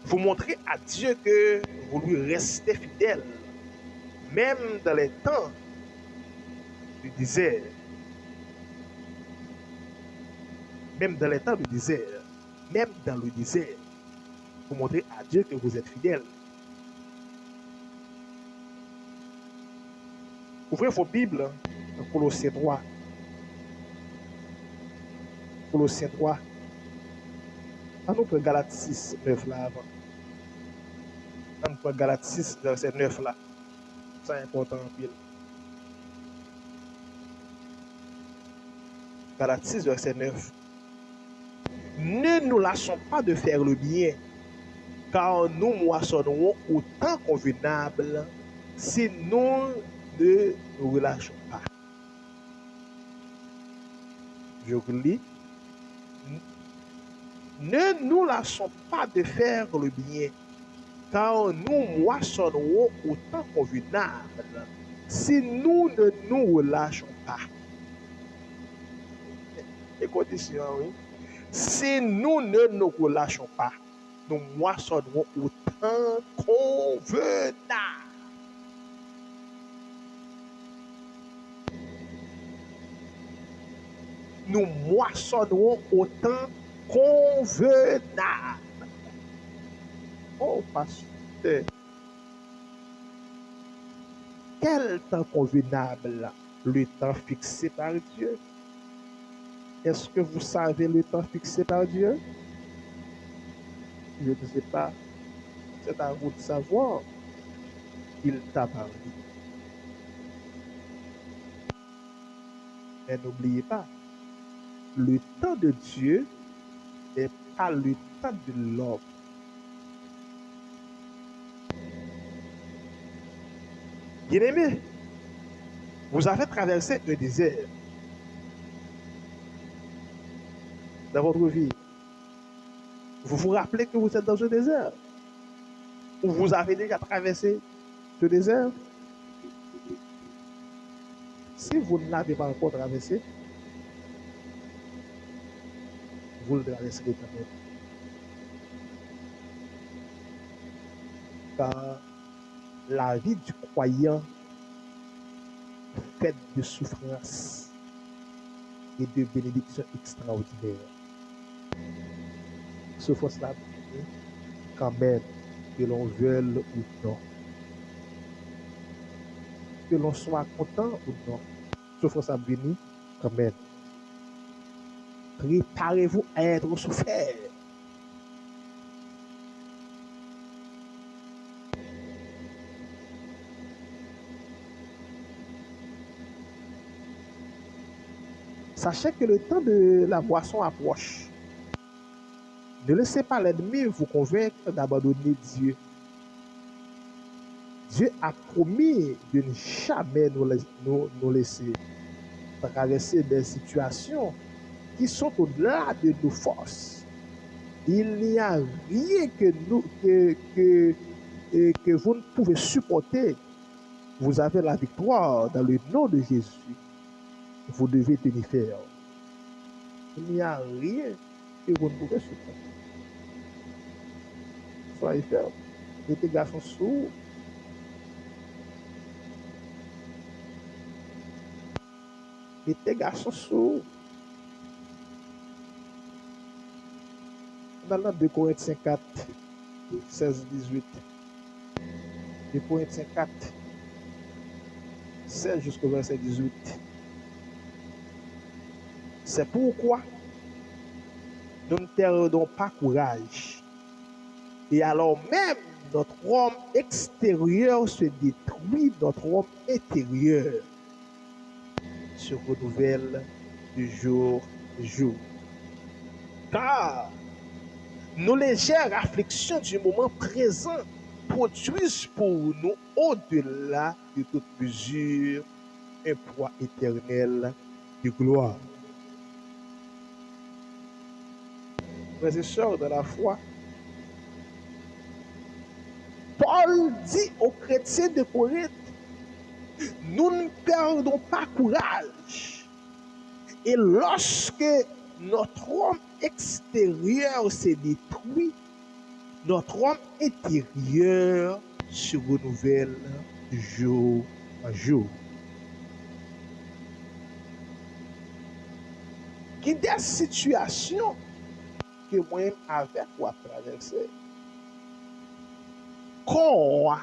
vous montrez à Dieu que vous lui restez fidèle, même dans les temps du désert. Même dans les temps du désert. Même dans le désert. Vous montrez à Dieu que vous êtes fidèle. Ouvrez vos Bibles dans Colossiens 3. Colossiens 3. On nous prend Galates 6, 9 là avant. On nous prend Galates 6, verset 9 là. C'est important en pile. Galates 6, verset 9. Ne nous lâchons pas de faire le bien, car nous moissonnerons au temps convenable si nous ne nous relâchons pas. Je vous lis. Ne nous lâchons pas de faire le bien, car nous moissonnerons au temps convenable si nous ne nous relâchons pas. Écoutez ça, oui. Si nous ne nous relâchons pas, nous moissonnerons au temps convenable. Nous moissonnerons au temps convenable. Oh, pasteur. Quel temps convenable? Le temps fixé par Dieu. Est-ce que vous savez le temps fixé par Dieu? Je ne sais pas. C'est à vous de savoir. Il t'a parlé. Mais n'oubliez pas, le temps de Dieu n'est pas le temps de l'homme. Bien-aimé, vous avez traversé un désert dans votre vie. Vous vous rappelez que vous êtes dans un désert? Ou vous avez déjà traversé ce désert? Si vous ne l'avez pas encore traversé, vous le traverserez quand même. Car la vie du croyant faite de souffrance et de bénédictions extraordinaires. Souffrance là, quand même, que l'on veuille ou non. Que l'on soit content ou non. Souffrance à venir quand même. Préparez-vous à être souffert. Sachez que le temps de la boisson approche. Ne laissez pas l'ennemi vous convaincre d'abandonner Dieu. Dieu a promis de ne jamais nous laisser traverser des situations qui sont au-delà de nos forces. Il n'y a rien que vous ne pouvez supporter. Vous avez la victoire dans le nom de Jésus. Vous devez tenir ferme. Il n'y a rien que vous ne pouvez supporter. Soyez ferme. Mettez garçons sourds. Mettez garçons sourds. Dans le 2 Corinthiens 4, 16, 18. 2 Corinthiens 4, 16 jusqu'au verset 18. C'est pourquoi nous ne perdons pas courage. Et alors même notre homme extérieur se détruit, notre homme intérieur se renouvelle de jour en jour. Car nos légères afflictions du moment présent produisent pour nous, au-delà de toute mesure, un poids éternel de gloire. Frères et sœurs de la foi, Paul dit aux chrétiens de Corinthe, nous ne perdons pas courage. Et lorsque notre homme extérieur s'est détruit, notre homme intérieur se renouvelle jour en jour. Il y a des situations que moi-même avec ou à traverser. Quoi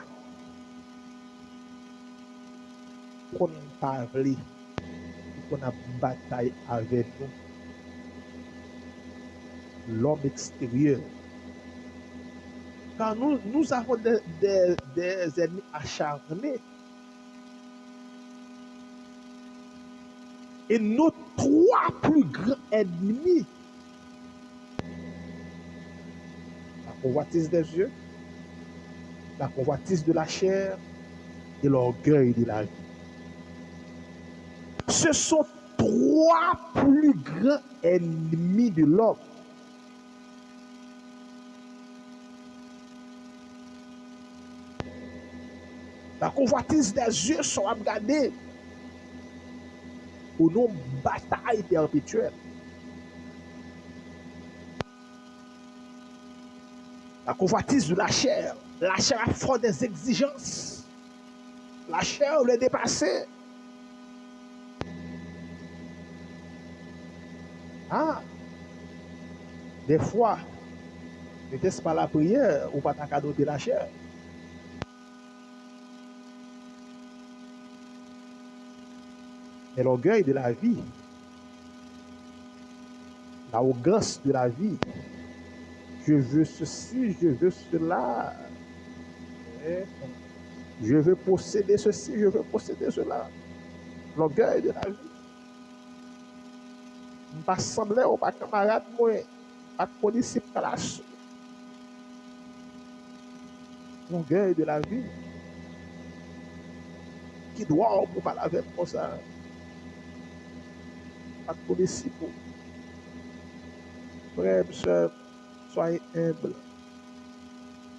qu'on parle, qu'on a bataille avec nous, l'homme extérieur. Car nous avons des ennemis acharnés. Et nos trois plus grands ennemis, la convoitise des yeux, la convoitise de la chair et l'orgueil de la vie. Ce sont trois plus grands ennemis de l'homme. La convoitise des yeux sont regardées au nom de bataille perpétuelle. La convoitise de la chair a fort des exigences. La chair veut dépasser. Ah, des fois, n'était-ce pas la prière ou pas ta cadeau de la chair? Mais l'orgueil de la vie, l'arrogance de la vie, je veux ceci, je veux cela, je veux posséder ceci, je veux posséder cela. L'orgueil de la vie. Je ne pas sembler ou pas camarade, moi, pas de policier par la suite. L'orgueil de la vie. Qui doit pour pas laver comme ça. Pas de policier pour. Frère, soeur, Soyez humble.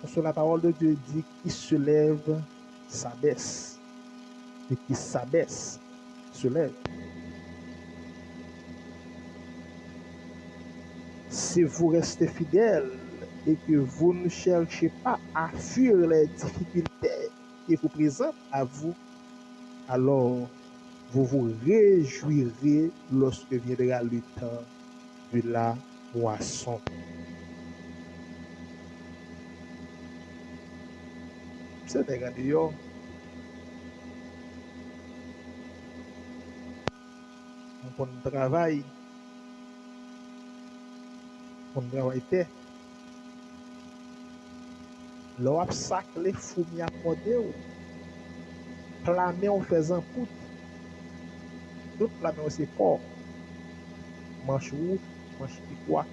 Parce que la parole de Dieu dit qu'il se lève, s'abaisse. Et qui s'abaisse, se lève. Si vous restez fidèle et que vous ne cherchez pas à fuir les difficultés qui vous présentent à vous, alors vous vous réjouirez lorsque viendra le temps de la moisson. C'est un grand on travaille, on travaille. L'op sac les fous mi accordé ou plamé en faisant poutre. Tout plamé c'est fort. Manche ou, manche qui quoi.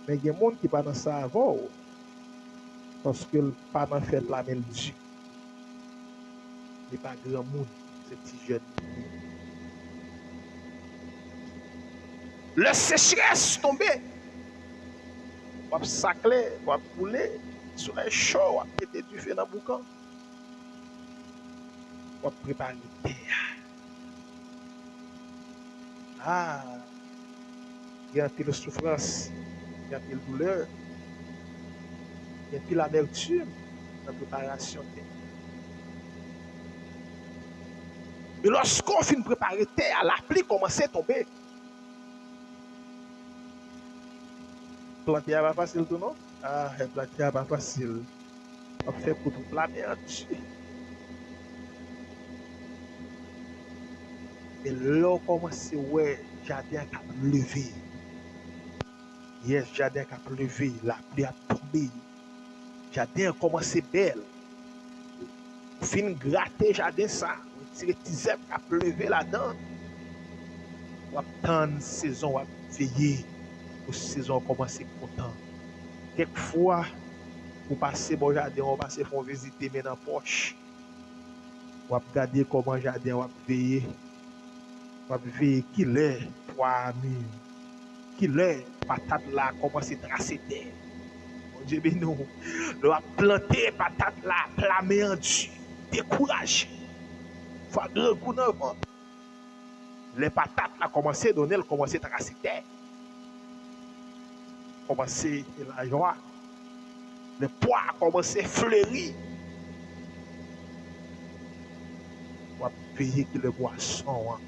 Mais il y a des gens qui pas dans ça avant parce que le pas dans fait plamé le dit. Il n'est pas grand monde, c'est petit jeune. Le sécheresse tombé. Wap saclé, wap pouler, soleil chaud, wap pété du feu dans le boucan. Wap préparer le terre. Ah, il y a un peu de souffrance, il y a un peu de douleur, il y a un peu d'amertume dans la préparation de terre. Mais lorsqu'on finit de préparer terre, la pluie commence à tomber. Planter pas facile tout non? Ah, planter pas facile. On fait pour tout planter en dessus. Et là, on commence ouais, jardin qui a levé. Yes, jardin qui a levé, la pluie a tombé. Jardin a commencé belle. Fin gratter jardin ça, tirer petit zèbre qui a levé là-dedans. On attend saison, on veiller. Pour saison commencer content. Quelquefois, pour passer bon jardin, on passe pour visiter mais dans poche. On va regarder comment jardin, on va veiller. On va veiller qui l'est, poids mûr. Qui l'est, patate là, comment c'est tracé terre. Mon Dieu, mais non. On va planter patate là, plamé en dessus. Découragé. Faut un grand coup d'enfant. Les patates là, commencé à donner, elles commencé à tracer terre. Commencé la joie. Le poids a commencé à fleurir. On va payer que le boisson. Hein.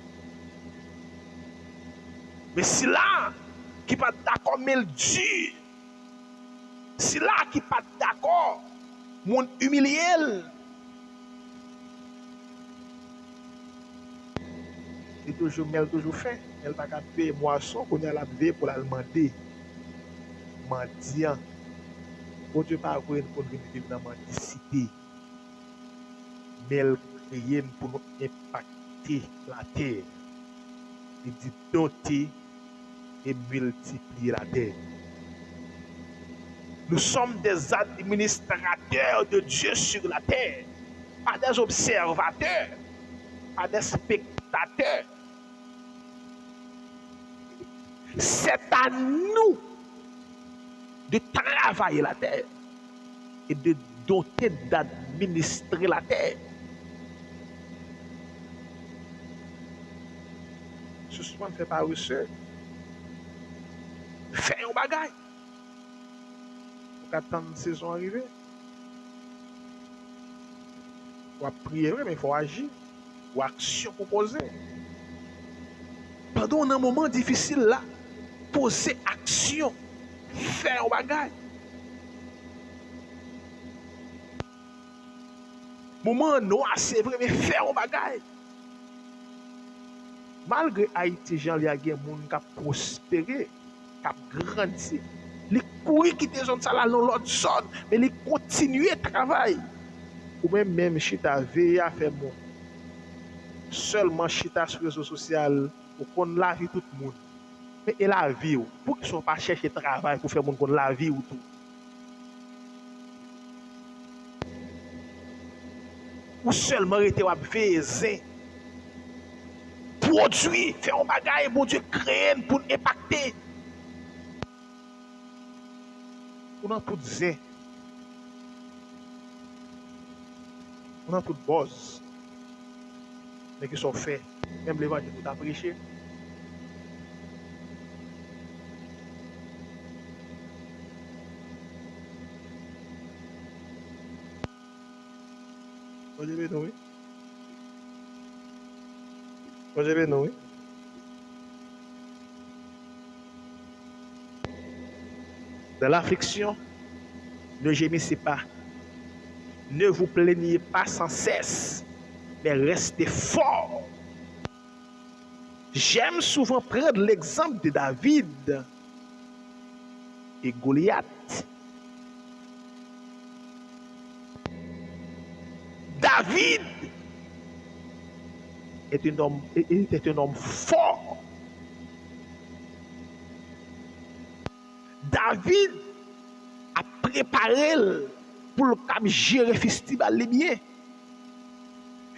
Mais si là, qui pas d'accord, mais le dit. Si là, qui pas d'accord, mon humilié. Et toujours, mais elle toujours fait. Elle va payer moisson qu'on a la vie pour la demander. Mendiant. Bon Dieu, pas pour venir vivre dans la mendicité. Mais elle crée pour nous impacter la terre. Il dit doter et multiplier la terre. Nous sommes des administrateurs de Dieu sur la terre, pas des observateurs, pas des spectateurs. C'est à nous de travailler la terre et de doter d'administrer la terre. Ce soir, ne fait pas reçu. Fais un bagage. Pour attendre la saison arrivée. Il faut prier, mais il faut agir. Il faut action proposée. Pendant un moment difficile là, poser action. Faire un bagage. Moment noir, c'est vrai, mais faire un bagage. Malgré Haïti, Jean, il y a des gens qui ont prospéré, qui ont grandi. Les courir quitter zone ça là dans l'autre zone, mais les continuer à travailler. Ou même chita veiller à faire bon. Seulement chita sur les réseaux sociaux pour qu'on la vie tout le monde. Mais et la vie, pour qu'ils ne soient pas chercher travail pour faire mon qu'on la vie ou tout. Ou seulement rester à veiller. Produit, faire un bagage, bon Dieu, créer pour impacter. ou dans tout zin, ou dans toute bose, mais qui sont faits, même l'évangile tout a prêché. Vous avez nous, oui. Vous avez nous, oui. Dans l'affliction, ne gémissez pas. Ne vous plaignez pas sans cesse, mais restez fort. J'aime souvent prendre l'exemple de David et Goliath. David était un homme fort. David a préparé pour le cap gérer festival les biens.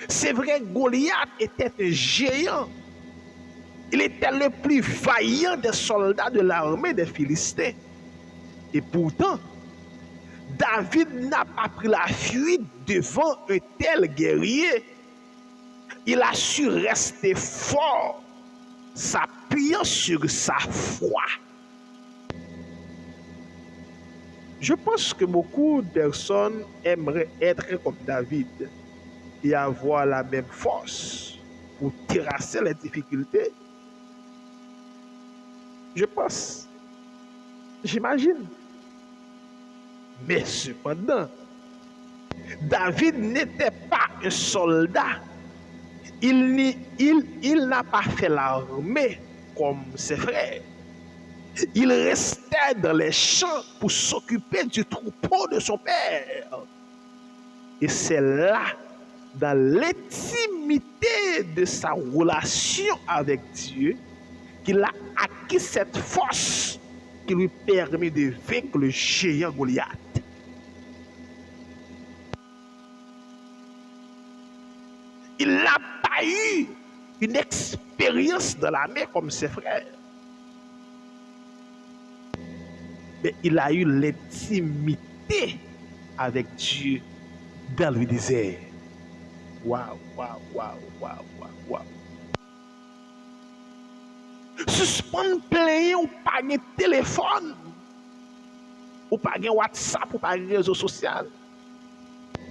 C'est vrai, Goliath était un géant. Il était le plus vaillant des soldats de l'armée des Philistins. Et pourtant, David n'a pas pris la fuite devant un tel guerrier. Il a su rester fort, s'appuyant sur sa foi. Je pense que beaucoup de personnes aimeraient être comme David et avoir la même force pour terrasser les difficultés. Je pense, j'imagine. Mais cependant, David n'était pas un soldat. Il n'a pas fait l'armée comme ses frères. Il restait dans les champs pour s'occuper du troupeau de son père. Et c'est là, dans l'intimité de sa relation avec Dieu, qu'il a acquis cette force qui lui permet de vaincre le géant Goliath. Il n'a pas eu une expérience dans la mer comme ses frères. Mais il a eu l'intimité avec Dieu dans le désert. Waouh, waouh, waouh, waouh, waouh, waouh. Suspendre plein ou pas de téléphone, ou pas de WhatsApp, ou pas de réseau social.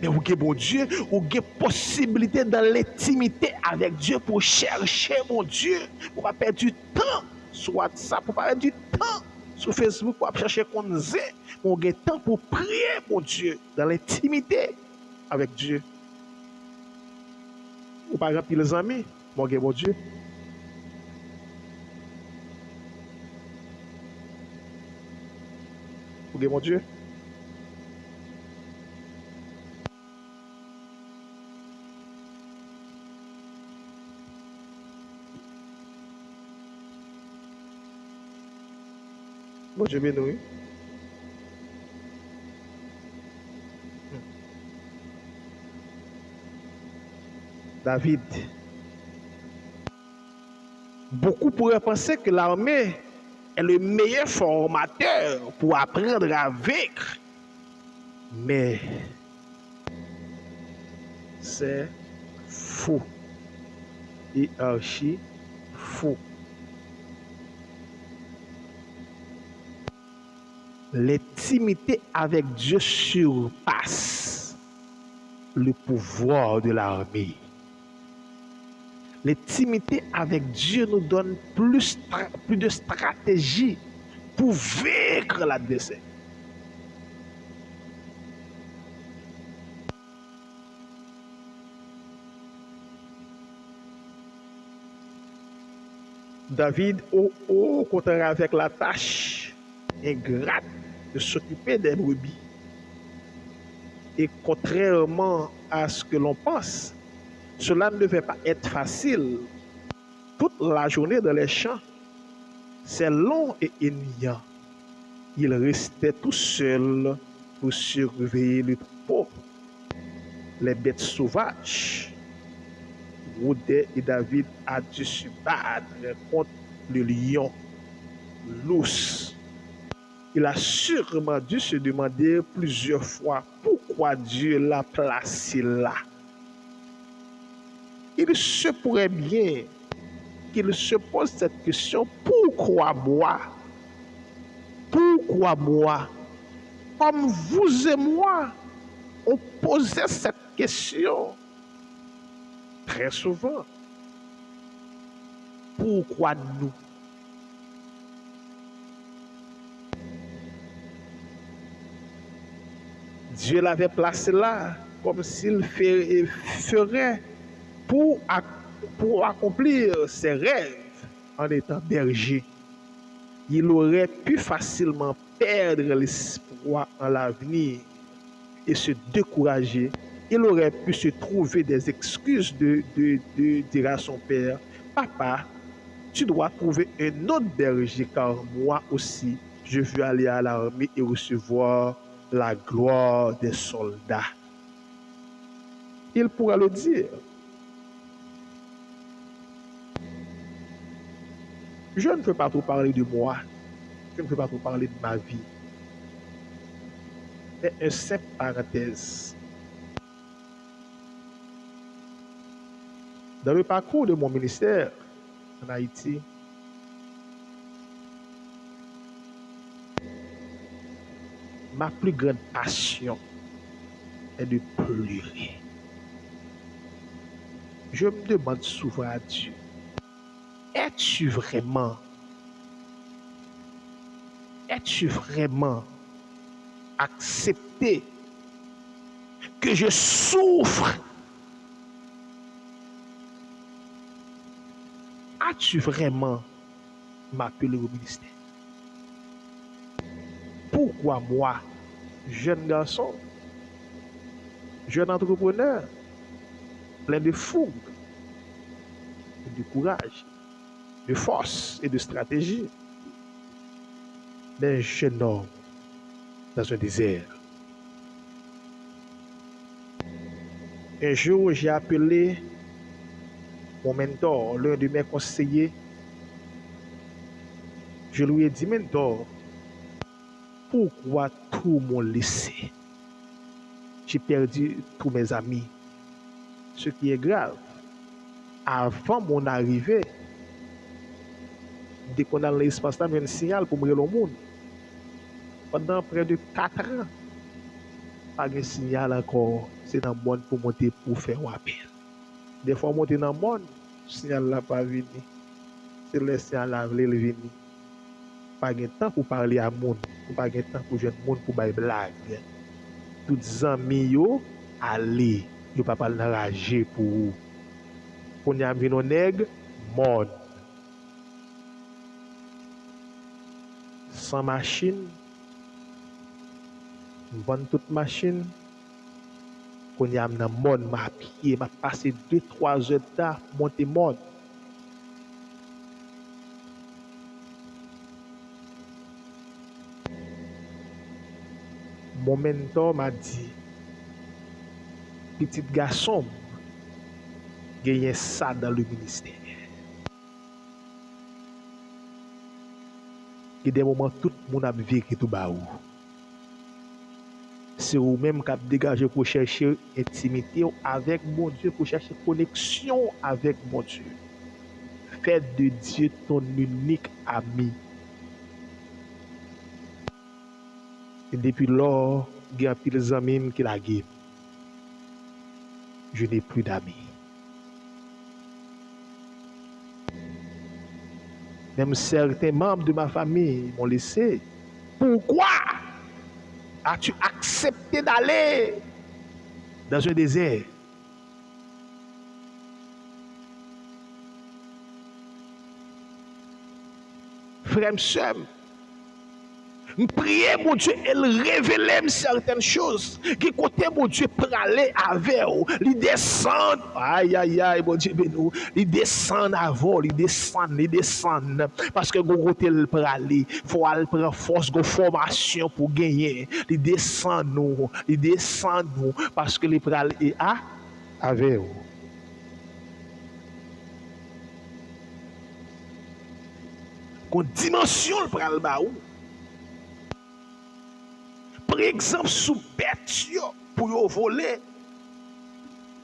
Mais vous avez bon Dieu, vous avez possibilité dans l'intimité avec Dieu pour chercher mon Dieu. Vous ne pas perdre du temps sur WhatsApp, vous ne pas perdre du temps sur Facebook pour chercher qu'on vous avez temps pour prier mon Dieu dans l'intimité avec Dieu. Ou pas remplir les amis, mon Dieu. Vous mon Dieu. Bon Dieu béni. David. Beaucoup pourraient penser que l'armée est le meilleur formateur pour apprendre à vaincre. Mais c'est faux. Et archi faux. L'intimité avec Dieu surpasse le pouvoir de l'armée. L'intimité avec Dieu nous donne plus de stratégie pour vaincre l'adversaire. David, au contraire, avec la tâche ingrate de s'occuper des brebis. Et contrairement à ce que l'on pense, cela ne devait pas être facile. Toute la journée dans les champs, c'est long et ennuyant. Il restait tout seul pour surveiller le troupeau. Les bêtes sauvages. Roudet et David a dû se battre contre le lion, l'ours, Il a sûrement dû se demander plusieurs fois pourquoi Dieu l'a placé là. Il se pourrait bien qu'il se pose cette question, pourquoi moi? Pourquoi moi? Comme vous et moi, on posait cette question très souvent. Pourquoi nous? Dieu l'avait placé là, comme s'il ferait pour, pour accomplir ses rêves en étant berger. Il aurait pu facilement perdre l'espoir en l'avenir et se décourager. Il aurait pu se trouver des excuses de dire à son père, papa, tu dois trouver un autre berger car moi aussi, je veux aller à l'armée et recevoir la gloire des soldats. Il pourra le dire. Je ne veux pas trop parler de moi. Je ne veux pas trop parler de ma vie. Mais une simple parenthèse. Dans le parcours de mon ministère en Haïti, ma plus grande passion est de pleurer. Je me demande souvent à Dieu, es-tu vraiment accepté que je souffre? As-tu vraiment m'appelé au ministère? Pourquoi moi, jeune garçon, jeune entrepreneur, plein de fougue, de courage, de force et de stratégie, d'un jeune homme dans un désert? Un jour, j'ai appelé mon mentor, l'un de mes conseillers. Je lui ai dit, mentor, pourquoi tout m'ont laissé? J'ai perdu tous mes amis. Ce qui est grave, avant mon arrivée, dès qu'on a l'espace là, un signal pour me le monde. Pendant près de 4 ans, pas de signal encore. C'est dans le monde pour monter pour faire un appel. Des fois, monter dans le monde, le signal n'a pas venu. C'est le signal là, il venu. Pas de temps pour parler à monde, pas de temps pour jeune monde pour faire blague. Tous les amis yo aller, yo pas parler enragé pour vous. Qu'on y a mis nos nègres, mode. Sans machine, vendre toute machine. Qu'on y a dans mode, m'a pied, m'a passé 2-3 heures de temps monter mode. Mon mentor m'a dit, petit garçon, gagne ça dans le ministère. Il y a des moments tout le monde a vécu tout bas. C'est vous-même qui avez dégagé pour chercher intimité avec mon Dieu, pour chercher connexion avec mon Dieu. Fais de Dieu ton unique ami. Et depuis lors, il y a pile d'amis qui la guident. Je n'ai plus d'amis. Même certains membres de ma famille m'ont laissé. Pourquoi as-tu accepté d'aller dans un désert? Frère, sœur, je prie mon Dieu, elle révèle certaines choses. Qui côté mon Dieu pour aller avec vous, il descend. Aïe, aïe, aïe, mon Dieu, bénou. Il descend avant, il descend. Parce que vous côté pour aller, il faut aller prendre force, de formation pour gagner. Il descend nous, parce que les pour aller avec vous. Qu'on dimension pour aller bas. Par exemple, sous bête pour yo voler,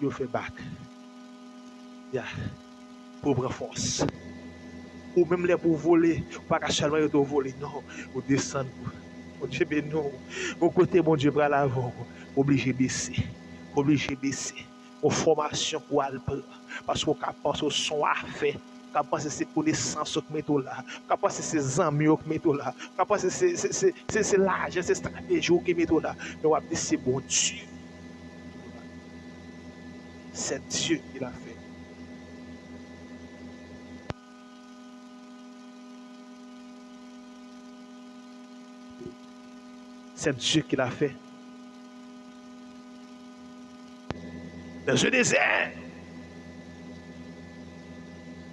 yo fait bac. Ya, pour prendre force. Ou même les pour voler, pas qu'à seulement yo voler, non, ou descendre. Mon Dieu, ben non. Mon côté, mon Dieu, bras l'avant, obligé de baisser. Obligé de baisser. Aux formations pour aller prendre. Parce qu'on pense au son à faire. Qu'on pense que c'est connaissance que met là. Qu'on pense que c'est amis que met là. Qu'on pense que c'est l'argent, c'est stratégie que met là. Mais on va dire c'est bon Dieu. C'est Dieu qui l'a fait. C'est Dieu qui l'a fait. Dans ce désert,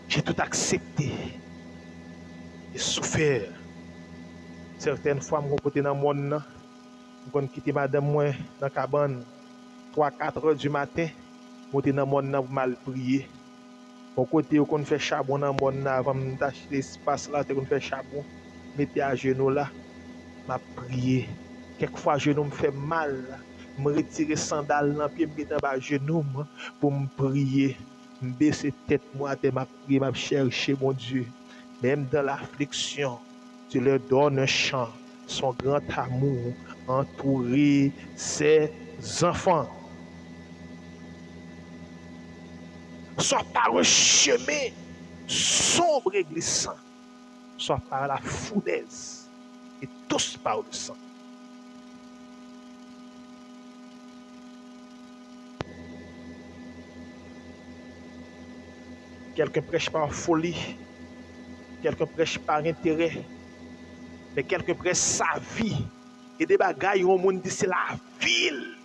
j'ai tout accepté et souffert. Certaines fois, je côté dans le monde, je quitter madame moi dans la cabane, 3-4 heures du matin, je suis dans le monde pour mal prier. Mon côté, on fait charbon dans le monde avant de tâcher l'espace là, on fait charbon, mettez à genoux là, je prier. Quelquefois, genou me fait mal. Je me retire sandales dans pied, me mettre à genoux pour me prier. Je baisse tête moi, je prier, je chercher mon Dieu. Même dans l'affliction, tu leur donnes un chant, son grand amour, entourer ses enfants. Soit par un chemin sombre et glissant, soit par la fournaise, et tous par le sang. Quelqu'un prêche par folie, quelqu'un prêche par intérêt, mais quelqu'un prêche sa vie. Et des bagailles où le monde dit c'est la ville.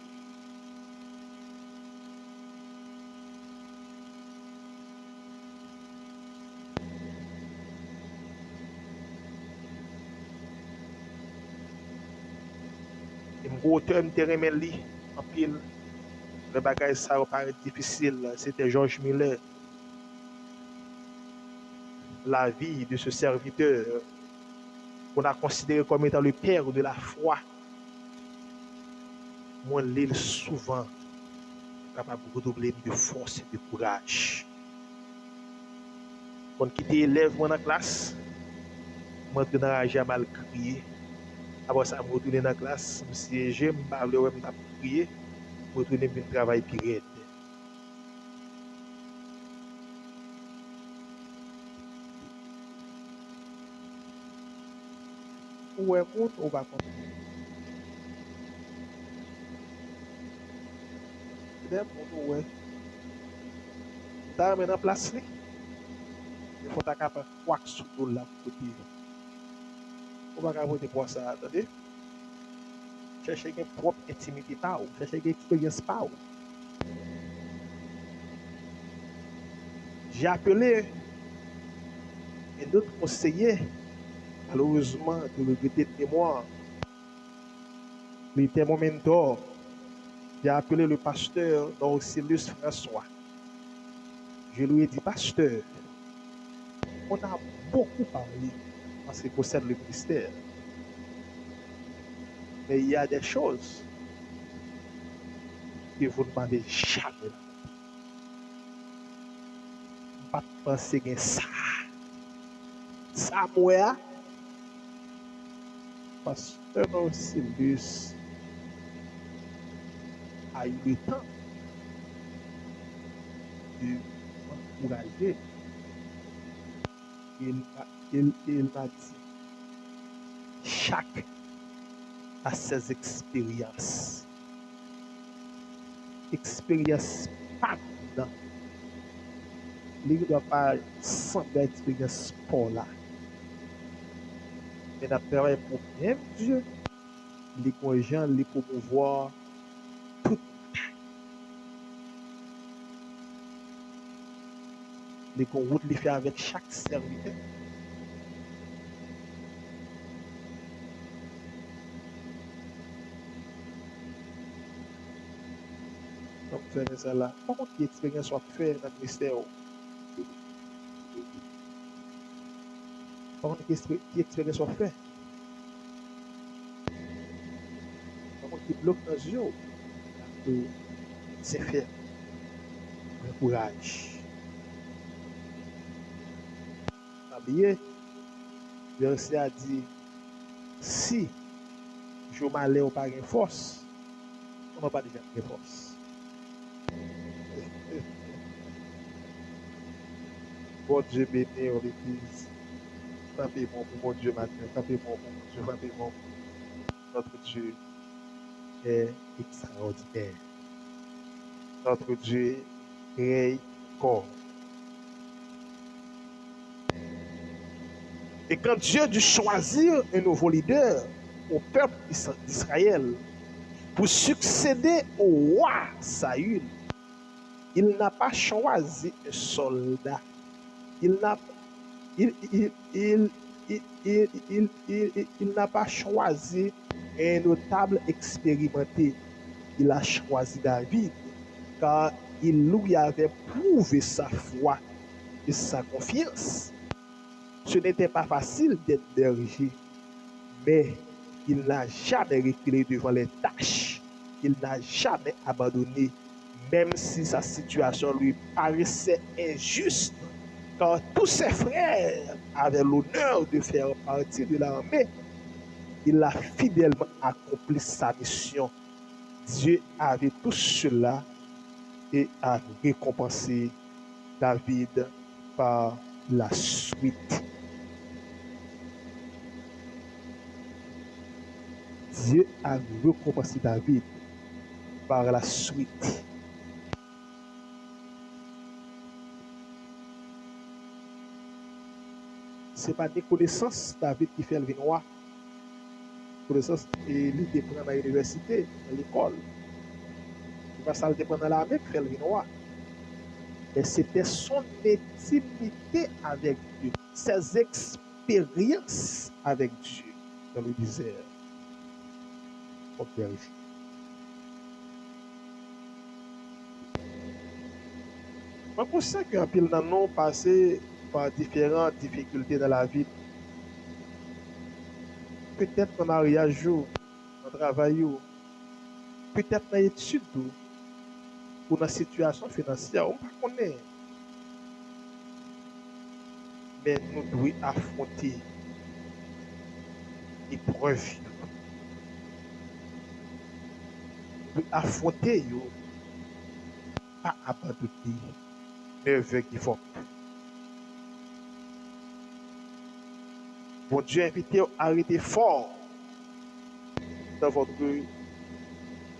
Et mon auteur me remet li en pile. Le bagage ça paraît difficile. C'était George Miller. La vie de ce serviteur qu'on a considéré comme étant le père de la foi. Moi, l'île souvent capable de redoubler de force et de courage. Quand quitte élève dans la classe, moi je n'arrive à mal crier. Après ça, je retourne dans la classe, je siège, je parle, je crier, je retourne dans le travail pirate. Ou est monde ou pas contre. Des monde ou est. T'as maintenant place li. Il faut ta capable quoi que ce soit là pour côté. On va voter pour ça, attendez. Cherchez une propre intimité pas ou, cherchez une expérience pas ou. J'ai appelé un autre conseiller, malheureusement, de regretter de mémoire. Il était mon mentor. J'ai appelé le pasteur Dorcilus François. Je lui ai dit, pasteur, on a beaucoup parlé en ce qui concerne le ministère. Mais il y a des choses que vous ne m'avez jamais. Pas penser que ça. Ça, moi, pasteur Dorcilus a eu le temps de m'encourager. Il m'a dit, chaque a ses expériences. Expérience pas dedans. Il ne doit pas sembler expérience pour là. Mais d'après pour même Dieu, les gens les promouvoir tout. Les routes les fait avec chaque serviteur. Donc, c'est ça là. Par contre, l'expérience soit fait dans le ministère. Par contre, l'expérience soit fait. qui bloque dans yeux, c'est fait. Un courage. Oubliez, verset a dit, si je m'allais au pas de force, on n'a pas déjà de force. Bon Dieu béni l'église. Frappez-moi pour mon Dieu matin. Frappez-moi pour mon Dieu. Frappez-moi. Notre Dieu est extraordinaire. Notre Dieu règne encore. Et quand Dieu dut choisir un nouveau leader au peuple d'Israël pour succéder au roi Saül, il n'a pas choisi un soldat. Il n'a il, il, il, il n'a pas choisi un notable expérimenté. Il a choisi David car il lui avait prouvé sa foi et sa confiance. Ce n'était pas facile d'être berger, mais il n'a jamais reculé devant les tâches. Il n'a jamais abandonné, même si sa situation lui paraissait injuste, car tous ses frères avaient l'honneur de faire partie de l'armée. Il a fidèlement accompli sa mission. Dieu avait tout cela et a récompensé David par la suite. Dieu a récompensé David par la suite. Ce n'est pas des connaissances David qui fait le roi. Connaissance et il dépend à l'université, à l'école. C'est pas ça le dépend dans l'armée qui fait le roi. Mais c'était son intimité avec Dieu, ses expériences avec Dieu dans le désert. On vérifie. Moi, je pense qu'un pile dans nous passé par différentes difficultés dans la vie. Peut-être dans mariage, dans le travail, peut-être dans l'étude ou dans la situation financière, on ne connaît pas. Mais nous devons affronter l'épreuve. Nous devons affronter, pas abandonner, mais avec effort. Bon Dieu invite à arrêter fort dans votre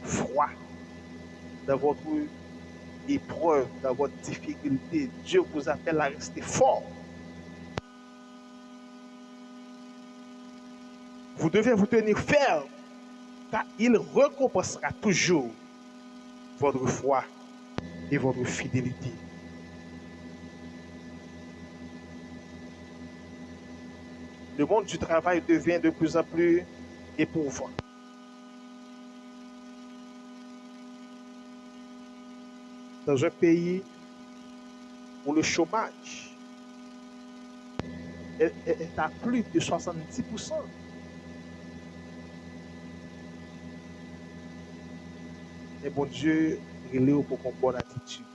foi, dans votre épreuve, dans votre difficulté. Dieu vous appelle à rester fort. Vous devez vous tenir ferme, car il récompensera toujours votre foi et votre fidélité. Le monde du travail devient de plus en plus éprouvant. Dans un pays où le chômage est à plus de 70%. Mais bon Dieu, il est pour qu'on bonne attitude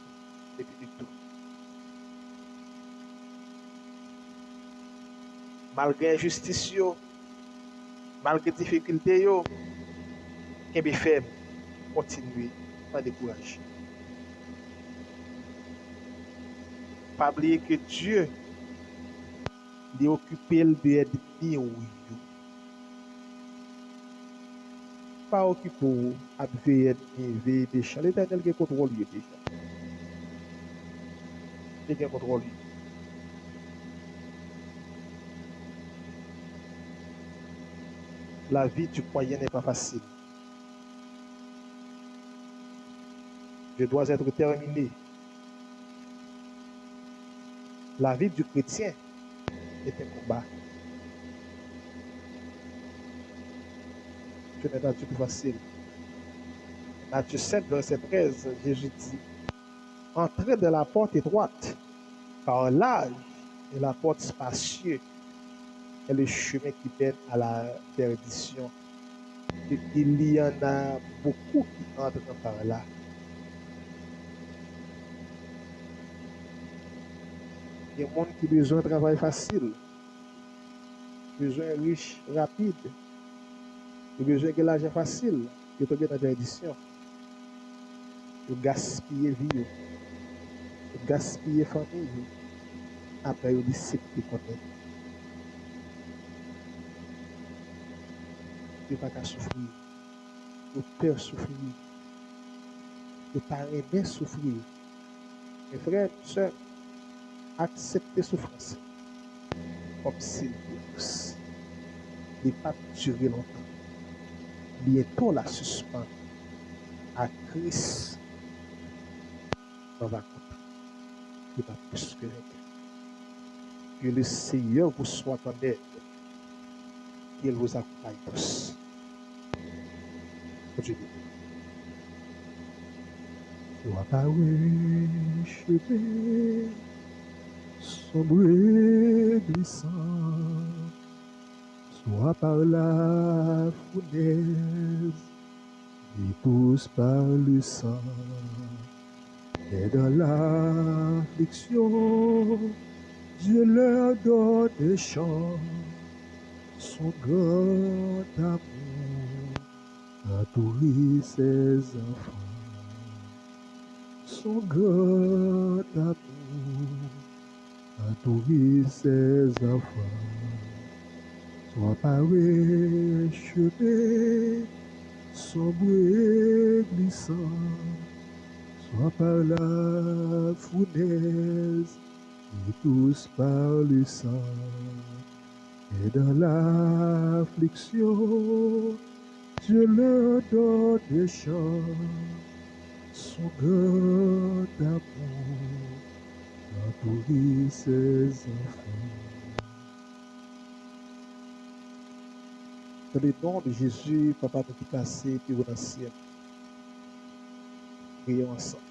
depuis tout. Malgré injustice, malgré difficulté, qu'est bien fait, continuer, pas décourager. Pas oublier que Dieu est occupé de aider. Pas occupé à veiller des champs. L'Éternel qui contrôle déjà. Il qui contrôle. La vie du croyant n'est pas facile. Je dois être terminé. La vie du chrétien est un combat. Ce n'est pas du tout facile. Matthieu 7, verset 13, Jésus dit, entrez de la porte étroite, car large est la porte spacieuse et le chemin qui mène à la perdition. Il y en a beaucoup qui entrent par là. Il y a des gens qui ont besoin de travail facile, besoin riche, rapide, besoin de l'argent facile, qui tombe dans la perdition, de gaspiller vie, de gaspiller famille. Après, il y a des sites qui connaissent. Tu n'as pas qu'à souffrir, tu peur souffrir, tu n'as pas aimé souffrir. Mes frères, sœurs, acceptez souffrance comme s'il douce. Il n'est pas durer longtemps. Bientôt la suspend à Christ. On va compter. Il va plus que rien. Que le Seigneur vous soit en aide. Qu'il vous accompagne tous. Continuez. Sois pas chemin sombre et glissant. Soit par la fournaise et tous par le sang. Et dans l'affliction, Dieu leur donne des chants, son grand amour a nourri ses enfants. Son grand amour a nourri ses enfants. Sois pas chemin sombre et glissant. Soit par la fournaise et tous par le sang. Et dans l'affliction, Dieu leur donne des chants, son grand amour a nourri ses enfants. Dans le nom de Jésus, Papa, nous qui passé, puis au ciel. Prions ensemble.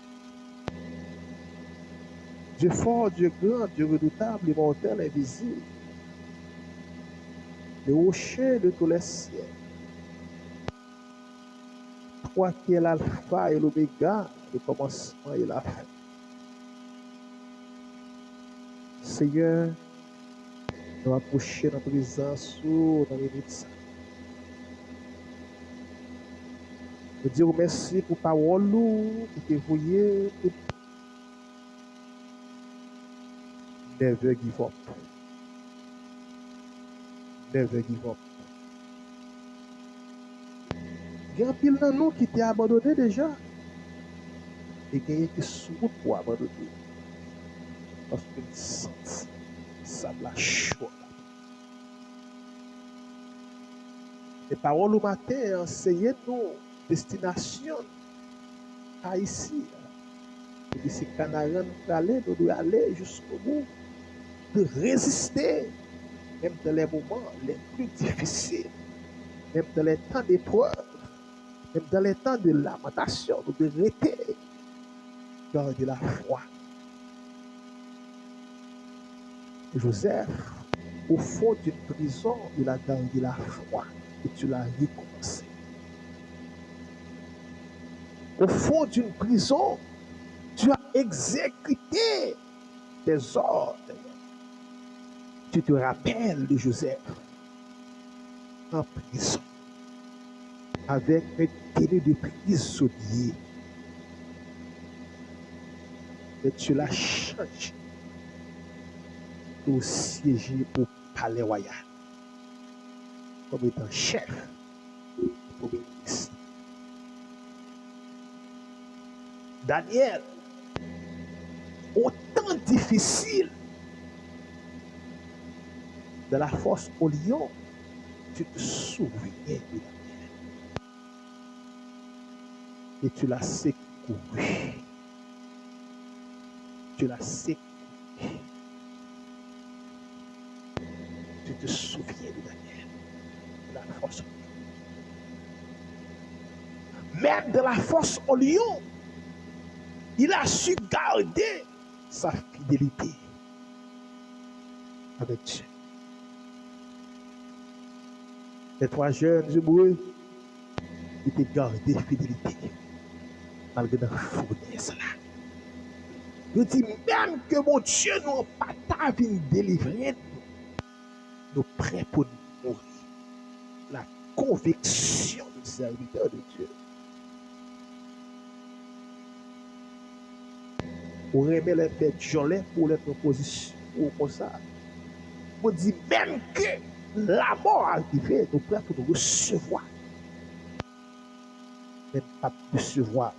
Dieu fort, Dieu grand, Dieu redoutable, immortel, invisible, le rocher de tous les cieux. Toi qui es l'alpha et l'oméga, le commencement et la fin. Seigneur, nous approchons dans présence dans les minutes. Nous disons merci pour la parole qui est voyée pour never give up. Never give up. Il y a un pile dans nous qui t'est abandonné déjà. Et il y a qui souffre pour abandonner. Parce que nous sentons ça la chaude. Les paroles au matin enseignent nous destination à ici. Et si Canarien nous aller, nous devons aller jusqu'au bout. De résister, même dans les moments les plus difficiles, même dans les temps d'épreuve, même dans les temps de lamentation, nous devons rester, garder la foi. Joseph, au fond d'une prison, il a gardé la foi et tu l'as recommencé. Au fond d'une prison, tu as exécuté tes ordres. Tu te rappelles de Joseph en prison avec un tenue de prisonnier. Et tu l'as changé pour siéger au palais royal comme étant chef au ministre. Daniel, au temps difficile de la force au lion, tu te souviens de Daniel. Et tu l'as secouru. Tu l'as secouru. Tu te souviens de Daniel, de la force au lion. Même de la force au lion, il a su garder sa fidélité avec Dieu. Les trois jeunes hébreux il te garde fidélité, malgré la fournaise là. Je dis même que mon Dieu nous pas ta vie délivrer, nous prêts pour nous mourir. La conviction du serviteur de Dieu. Pour aimer les bêtes jolets, pour les propositions, comme ça. On dit même que la mort arrivée, nous prêts pour nous recevoir. Mais pas recevoir.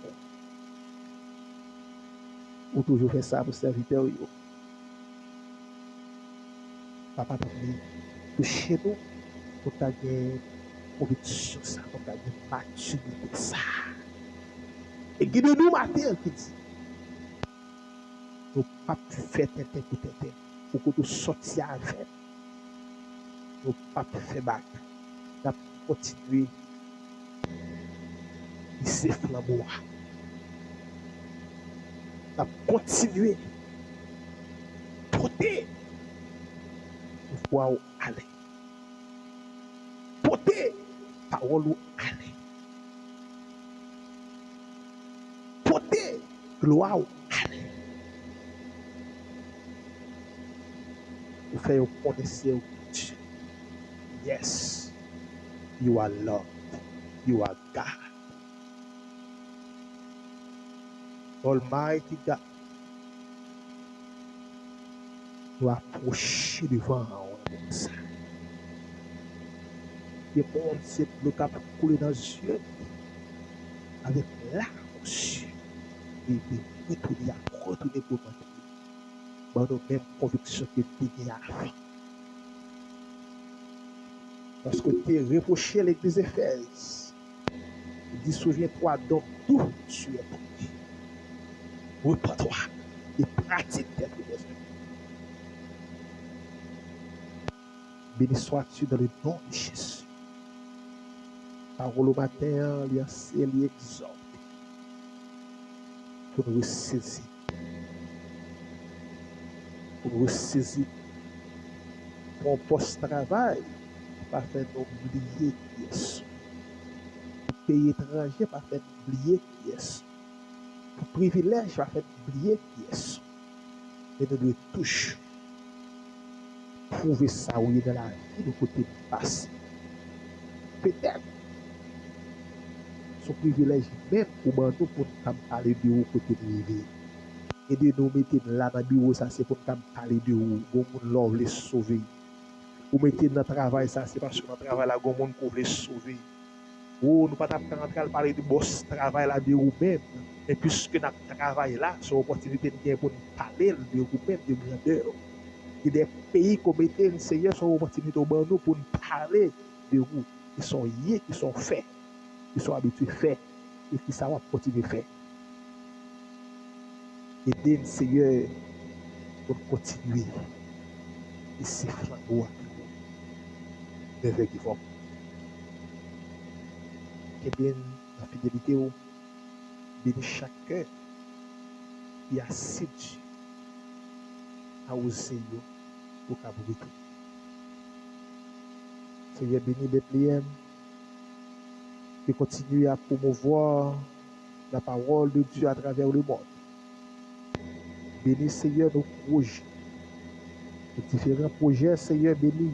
Ou toujours faire ça pour serviteur. Papa t'a dit, chez nous, pour ta conviction, ça, pour ta maturité, ça. Et guide-nous matin qui dit, nous pas faire tête pour tête, pour que nous sortions avec. Nous pas faire bac. Nous continuer à se flamboyer. Nous continuer à porter le foi où aller. Porter la parole où aller. Porter gloire où aller. Pour faire connaître Dieu. Yes, you are loved. You are God. Almighty God. Nous approcher devant comme ça. Et mon Dieu, le cap couler dans les yeux avec larmes aux yeux. Et retourner pour nous. Dans nos mêmes convictions que tu as avant. Parce que tu es reproché à l'église d'Éphèse. Il dit, souviens-toi donc tout tu es pris. Repends-toi et pratique tes prières. Béni sois-tu dans le nom de Jésus. Parole au matin, il exhorte pour nous ressaisir. Pour nous ressaisir. Ton post-travail, pas faire oublier qui est. Pour pays étranger, pas faire oublier qui est. Pour privilège, pas faire oublier qui est. Et nous devons tous prouver ça où il est dans la vie de côté de passé. Peut-être son privilège même pour nous pour parler de vous côté de vivre. Et de nous mettre là dans le bureau, ça c'est pour parler de vous, pour nous les sauver. Ou mettez dans le travail, ça c'est parce que dans le travail, là, il y a des gens qui veulent sauver. Ou nous ne pouvons pas parler de boss travail là de vous-même. Mais puisque notre travail là, c'est une opportunité pour nous parler de vous-même, de grandeur. Et des pays qui mettent Seigneur, c'est une opportunité pour nous parler de vous. Qui sont liés, qui sont faits, qui sont habitués à faire et qui savent continuer à faire. Aidez Seigneur pour continuer et siffler de vers qui vont. Et bien, la fidélité, béni chacun qui a assidu à oser pour qu'à tout. Seigneur, béni Bethléem, qui continue à promouvoir la parole de Dieu à travers le monde. Béni Seigneur nos projets, nos différents projets, Seigneur, béni.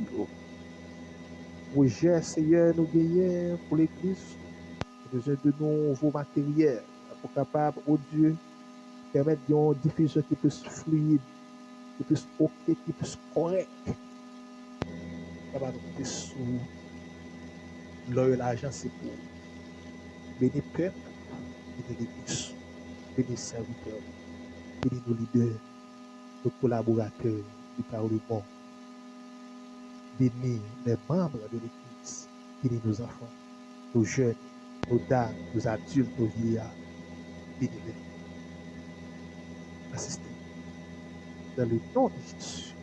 Projets, Seigneur, nous gagnons pour l'Église. Besoin de nouveaux matériels pour capable, oh Dieu, permettre une diffusion qui plus fluide, qui plus ok, qui plus correct. Capable de sous l'argent, c'est pour bénir peuple, bénir l'Église, bénir serviteurs, bénir nos leaders, nos collaborateurs du Parlement, bénir les membres de l'Église, bénir nos enfants, nos jeunes, nos dames, nos adultes, nos vieillards, bénis-les. Assistez. Dans le nom de Jésus,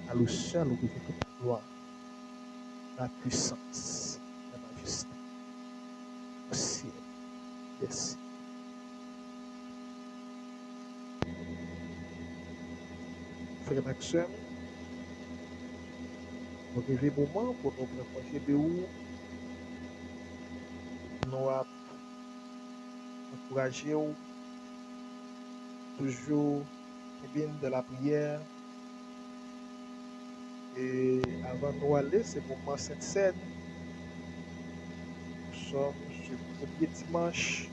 à le seul où toute la gloire, la puissance, la majesté, au ciel. Merci. Frère Maxime, nous vivons un moment pour nous prendre de où nous encourager toujours bien de la prière. Et avant de nous aller, c'est le moment Sainte Seine. Nous sommes sur le premier dimanche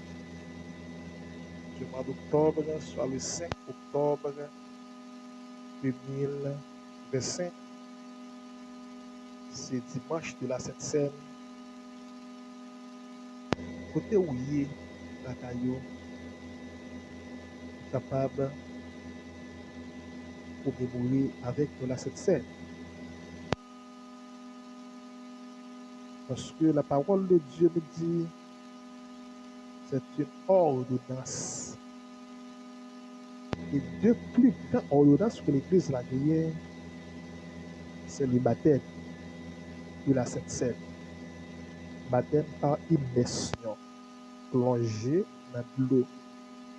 du mois d'octobre, soit le 5 octobre 2025. C'est dimanche de la Sainte Seine. Côté où il est, la caillou, capable de commémorer avec la Sainte Seine. Parce que la parole de Dieu nous dit, c'est une ordonnance. Et deux plus grandes ordonnances que l'Église l'a gagnée, c'est le baptême de la Sainte Seine. Baptême par immersion. Plonger dans l'eau.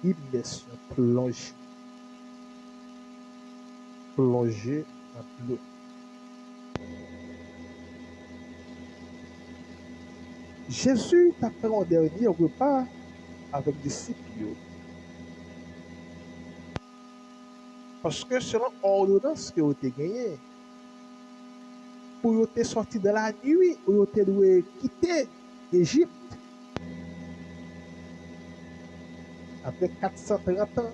Immersion, plonger. Plonger dans l'eau. Jésus t'a fait un dernier repas avec les disciples. Parce que selon l'ordonnance que vous avez gagnée, pour vous être sorti de la nuit, pour vous être quitté l'Égypte, après 430 ans,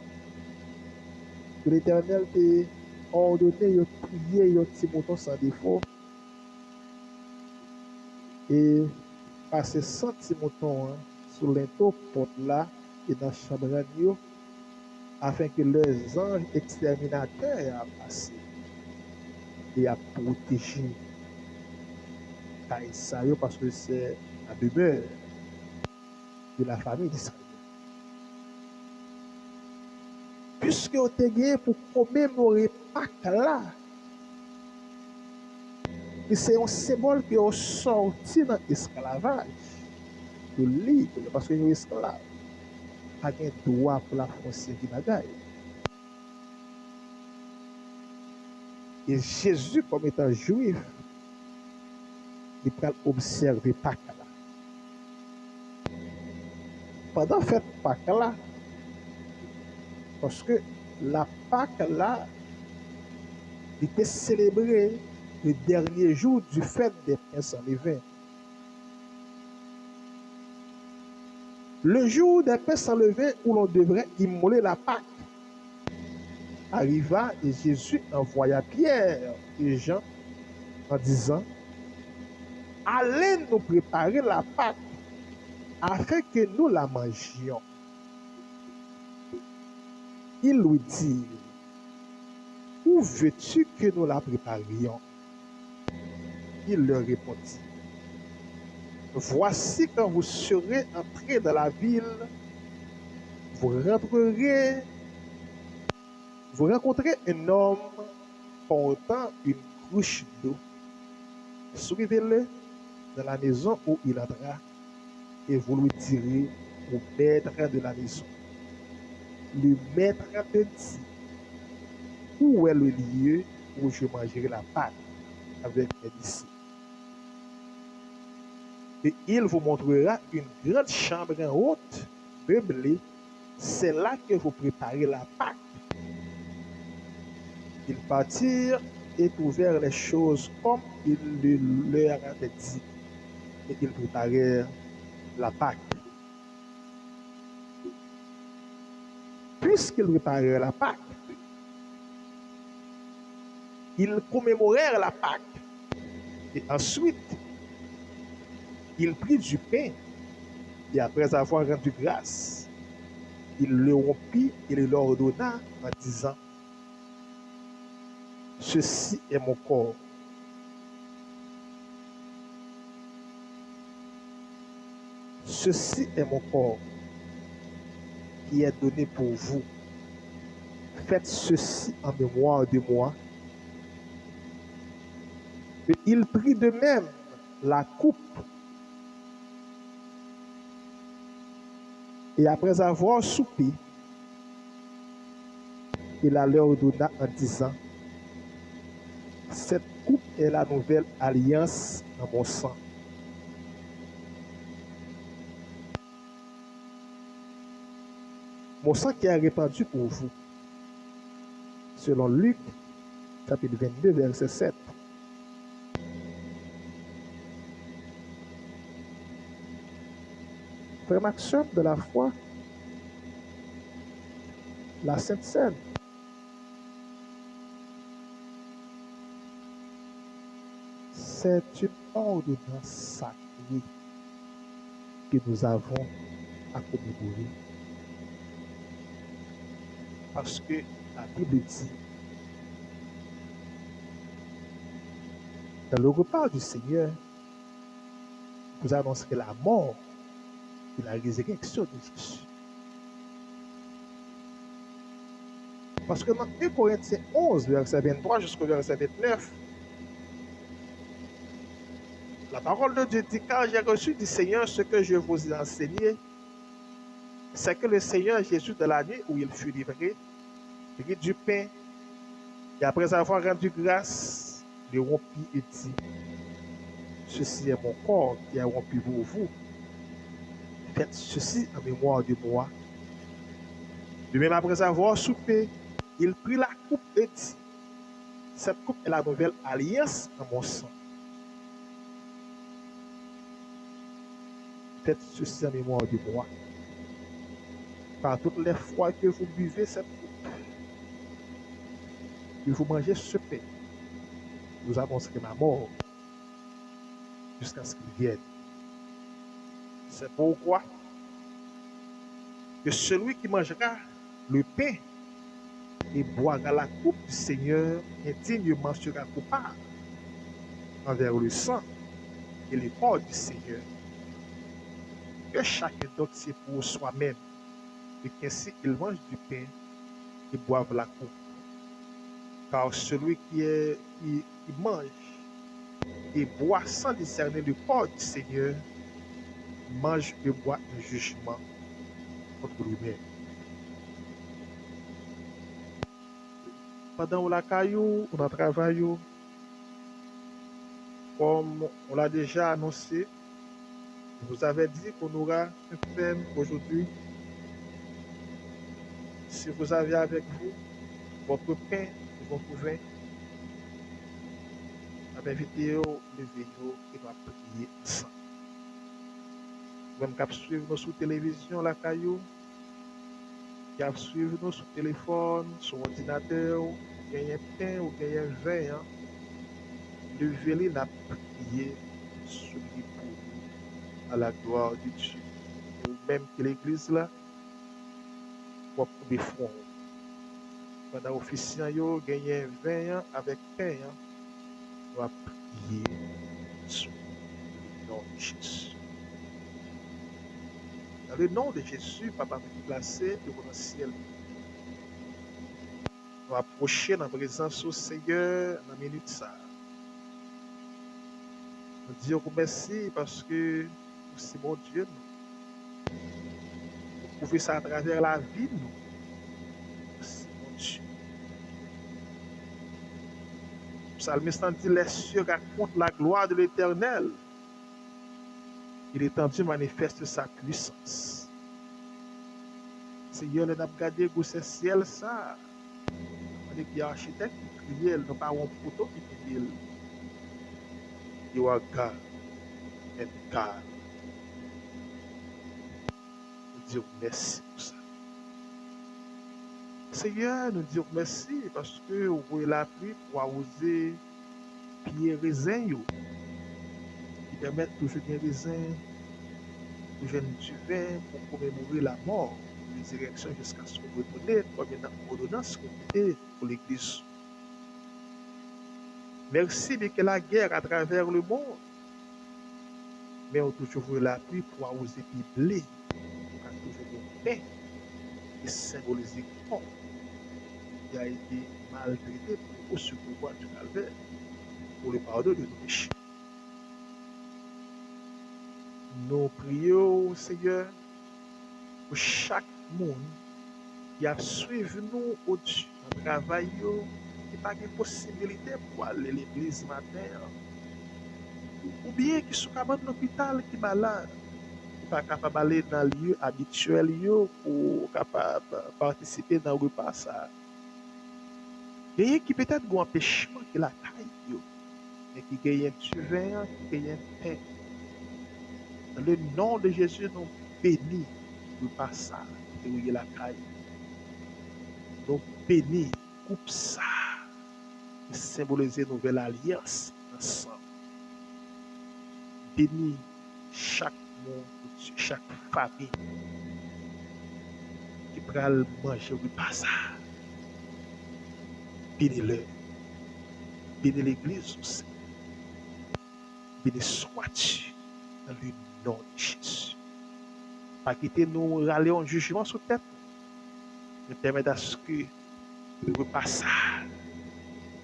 que l'Éternel t'a ordonné de prier un petit mouton sans défaut. Et passer 100 petits moutons sur l'inteau porte là et dans la chambre radio, afin que les anges exterminateurs aient passé et à protéger Israël parce que c'est la demeure de la famille d'Israël. Puisque vous avez gagné pour commémorer Pâques là, et c'est un symbole qui est sorti dans l'esclavage, de libre, parce que les esclaves n'ont pas droit pour la frontière qui bagaille. Et Jésus, comme étant juif, il peut observer Pâques là. Pendant cette Pâques là, parce que la Pâques là, il était célébré le dernier jour du fête des pains sans levain. Le jour des pains sans levain où l'on devrait immoler la Pâque arriva et Jésus envoya Pierre et Jean en disant: allez nous préparer la Pâque afin que nous la mangions. Il lui dit: où veux-tu que nous la préparions? Il leur répondit: voici quand vous serez entrés dans la ville, vous rencontrez un homme portant une cruche d'eau. Suivez-le dans la maison où il entra et vous lui direz au maître de la maison. Le maître te dit: où est le lieu où je mangerai la Pâque avec mes disciples? Et il vous montrera une grande chambre en haute, meublée. C'est là que vous préparez la Pâque. Ils partirent et trouvèrent les choses comme il leur avait dit. Et ils préparèrent la Pâque. Puisqu'ils préparèrent la Pâque, ils commémorèrent la Pâque. Et ensuite, il prit du pain et après avoir rendu grâce, il le rompit et le leur donna en disant: ceci est mon corps. Ceci est mon corps qui est donné pour vous. Faites ceci en mémoire de moi. Et il prit de même la coupe. Et après avoir soupé, il la leur donna en disant: cette coupe est la nouvelle alliance dans mon sang. mon sang qui est répandu pour vous. Selon Luc, chapitre 22, verset 7. Frère Maxime de la foi, la Sainte Seine, c'est une ordonnance sacrée que nous avons à commémorer. Parce que la Bible dit, dans le repas du Seigneur, vous annoncerez la mort et la résurrection de Jésus. Parce que dans 1 Corinthiens 11, verset 23 jusqu'au verset 29, la parole de Dieu dit, car j'ai reçu du Seigneur ce que je vous ai enseigné, c'est que le Seigneur Jésus, de la nuit où il fut livré, prit du pain, et après avoir rendu grâce, le rompit et dit, ceci est mon corps qui est rompu pour vous. Faites ceci en mémoire de moi. De même, après avoir soupé, il prit la coupe et dit, cette coupe est la nouvelle alliance en mon sang. Faites ceci en mémoire de moi. Par toutes les fois que vous buvez cette coupe, que vous mangez ce pain, vous annoncerez ma mort jusqu'à ce qu'il vienne. C'est pourquoi que celui qui mangera le pain et boira la coupe du Seigneur indignement sera coupable envers le sang et le corps du Seigneur. Que chacun donc c'est pour soi-même, et qu'ainsi il mange du pain et boive la coupe. Car celui qui mange et boit sans discerner le corps du Seigneur, mange et boit un jugement contre lui-même. Pendant la caillou, on a travaillé, comme on l'a déjà annoncé, je vous avais dit qu'on aura un thème aujourd'hui. Si vous avez avec vous votre pain et votre vin, je vais inviter les vidéos et va prier ensemble. Même qu'à suivre nous sur télévision, la caillou, qu'à suivre nous sur téléphone, sur ordinateur, gagner pain ou gagner vin, levez-les la prier sur l'époux à la gloire de Dieu. Ou même que l'église là, pour des fonds. Pendant officien yo gagner vin avec pain, on va prier sur le nom de Jésus. Dans le nom de Jésus, Papa nous placé devant le ciel. On va approcher dans la présence du Seigneur dans la minute ça. Nous disons merci parce que c'est mon Dieu. Vous pouvez ça à travers la vie. C'est mon Dieu. Le psalmiste dit les cieux racontent la gloire de l'Éternel. Il étendu manifeste sa puissance. Seigneur, nous avons regardé ce ciel ça. On est architecte qui crie, nous pas un photo qui dit You are God and God. Nous disons merci pour ça. Seigneur, nous disons merci parce que vous voyez la pluie pour arroser pieds raisins qui permettent toujours des raisins, toujours du vin pour commémorer la mort, la résurrection jusqu'à ce qu'on retourne comme une ordonnance pour l'Église. Merci de que la guerre à travers le monde, mais on toujours voulu la pluie pour arroser pieds blés, pour toujours du pain qui symbolise le corps qui a été maltraité pour ce pouvoir du calvaire, pour le pardon de nos péchés. Nous prions, Seigneur, pour chaque monde qui a suivi nous au-dessus dans le travail, qui n'a pas de possibilité pour aller à l'église matin, ou bien qui sont dans l'hôpital, qui est malade, pas capable d'aller dans le lieu habituel pour capable participer dans le repas ça. Il y a qui peut-être un empêchement qui la caille mais qui gagne du vin, qui gagne pain. Dans le nom de Jésus, nous bénis le repas ça, et la caille. Nous bénis coupe ça, qui symbolise une nouvelle alliance ensemble. Bénis chaque monde, chaque famille qui pourra manger le repas ça. Bénis-le. Bénis l'église aussi. Bénis sois-tu dans le nom de Jésus. Pas quitter nous râler en jugement sur tête, mais permettre à ce que le repas ça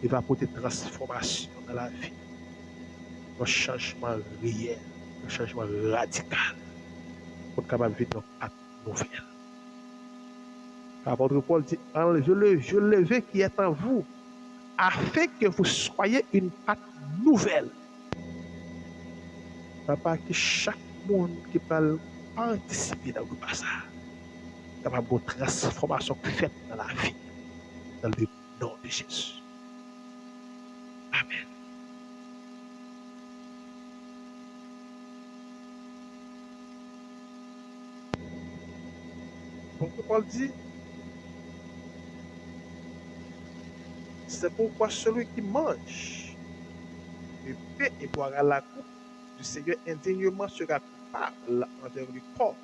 va apporter transformation dans la vie, un changement réel, un changement radical pour être capable de vivre une patte nouvelle. L'apôtre Paul dit, je le veux qui est en vous, afin que vous soyez une patte nouvelle. Papa, que chaque monde qui peut participer dans le repas ça, capable de transformation faite dans la vie, dans le nom de Jésus. Amen. Donc Paul dit, c'est pourquoi celui qui mange le pain et boira la coupe du Seigneur indignement sera coupable envers le corps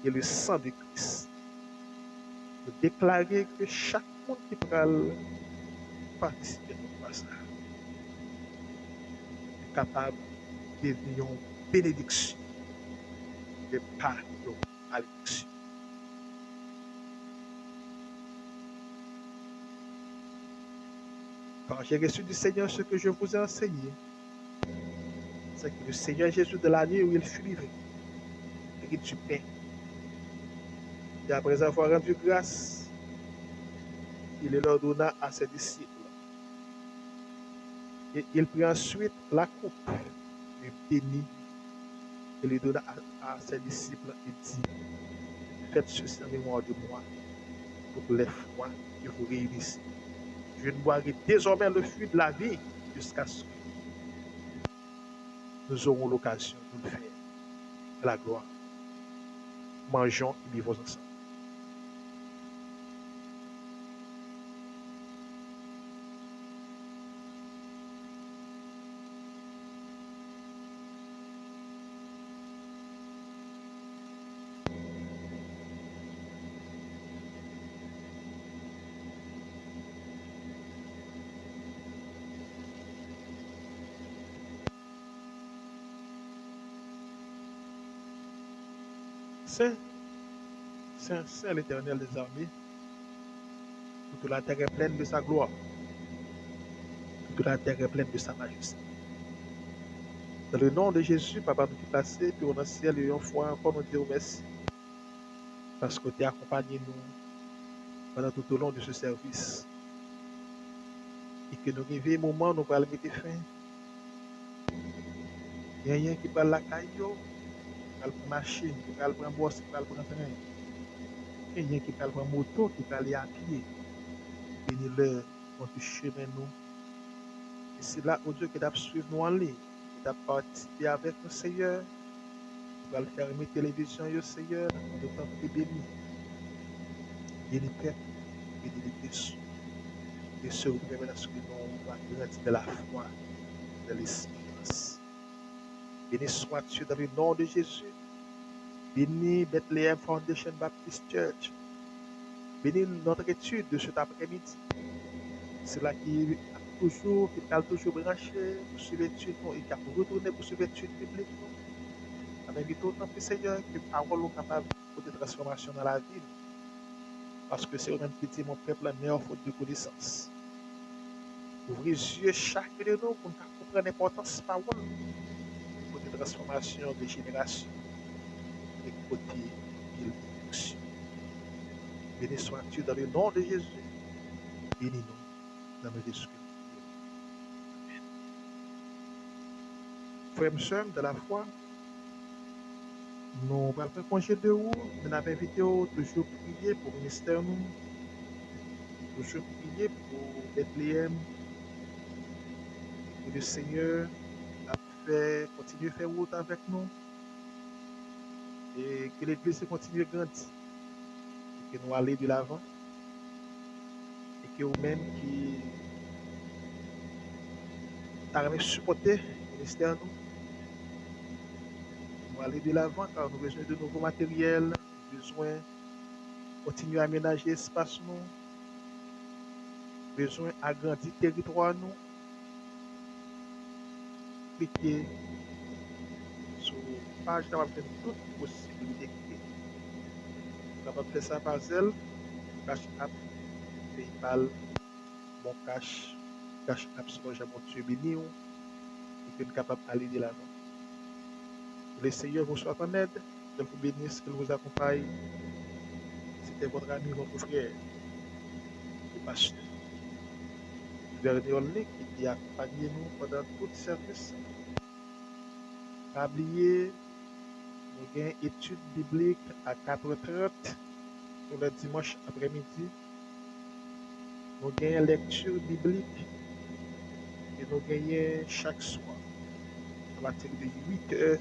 et le sang de Christ. De déclarer que chaque monde qui pourra participer à ça est capable de devenir une bénédiction et pas une malédiction. Quand j'ai reçu du Seigneur ce que je vous ai enseigné, c'est que le Seigneur Jésus de la nuit où il fut livré, prit du pain. Et après avoir rendu grâce, il leur donna à ses disciples. Et il prit ensuite la coupe, le bénit, et lui donna à ses disciples et dit, faites ceci en mémoire de moi, pour les fois que vous réunissez. Je ne boirai désormais le fruit de la vie jusqu'à ce que nous aurons l'occasion de le faire. De la gloire. Mangeons et vivons ensemble. Saint, Saint, Saint l'Éternel des armées, toute la terre est pleine de sa gloire, toute la terre est pleine de sa majesté. Dans le nom de Jésus, Papa, nous qui passons, puis on a ciel et une fois encore nous dire merci, parce que tu as accompagné nous pendant tout au long de ce service. Et que nous arrivons au moment où nous allons mettre fin. Il y a rien qui parle la caillou, qui parle pour machine, qui parle pour un boss, qui parle pour un train. Il y a rien qui parle pour un moto, qui parle à pied. Bénis-le, on te chemin nous. Et c'est là où Dieu qui t'a suivi nous en ligne, qui t'a participé avec nous, Seigneur. Tu vas le faire aimer télévision, Seigneur, en autant que tu es béni. Bénis peuple, bénis l'église. Et ce qui permet à ce que nous grandir de la foi, de l'espérance. Béni sois-tu dans le nom de Jésus. Bénis Bethlehem Foundation Baptist Church. Bénis notre étude de cet après-midi. C'est là qui a toujours branché pour suivre l'étude et qui a retourné pour suivre l'étude biblique. Avec autant que Seigneur, que parole est capable de transformation dans la vie. Parce que c'est eux-mêmes qui dit mon peuple la meilleure faute de connaissance. Ouvrez les yeux chacun de nous pour comprendre l'importance de parole. Pour des transformations de génération. Et côté bénédiction. Béni sois-tu dans le nom de Jésus. Bénis-nous dans le Jésus. Amen. Frères et sœurs de la foi, Nous allons faire congé de vous. Nous avons invité toujours prier pour le ministère, nous, toujours prier pour Bethléem, et que le Seigneur a fait, continue à faire route avec nous et que l'Église continue à grandir et que nous allons de l'avant et que vous-même qui avez supporté le ministère, nous allons de l'avant car nous avons besoin de nouveaux matériels, nous avons besoin de continuer à aménager l'espace, nous besoin d'agrandir le territoire, nous, cliquer sur la page capable de faire toutes possibilités. Nous sommes capables de faire ça par Zelle, Cash App, PayPal, Bon Cash App, sur mon Dieu béni, et que nous sommes capables d'aller de l'avant. Que le Seigneur vous soit en aide, qu'il vous bénisse, qu'il vous accompagne. C'était votre ami, votre frère, le pasteur. Dernier Olnik qui a accompagné nous pendant tout le service. Pas oublier, nous avons une étude biblique à 4h30 sur le dimanche après-midi. Nous avons une lecture biblique et nous gagnons chaque soir à partir de 8h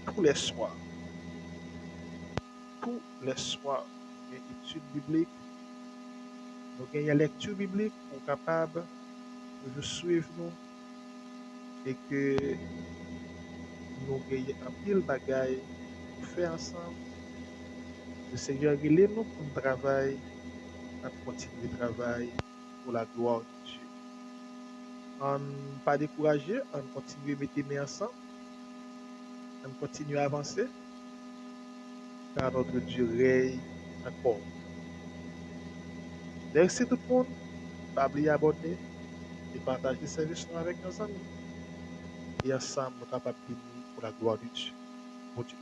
tous les soirs. Tous les soirs, nous avons une étude biblique. Nous avons une lecture biblique pour capable de suivre nous et que nous gagnons un pile bagaille pour faire ensemble. Le Seigneur il est nous pour le travail, à continuer le travail pour la gloire de Dieu. On ne pas décourager, on continue à mettre les mains ensemble, on continue à avancer, car notre Dieu règne encore. Merci tout le monde, pas oublier abonner et partager ce service avec nos amis. Et ensemble, nous sommes capables de pour la gloire de Dieu. Bon Dieu.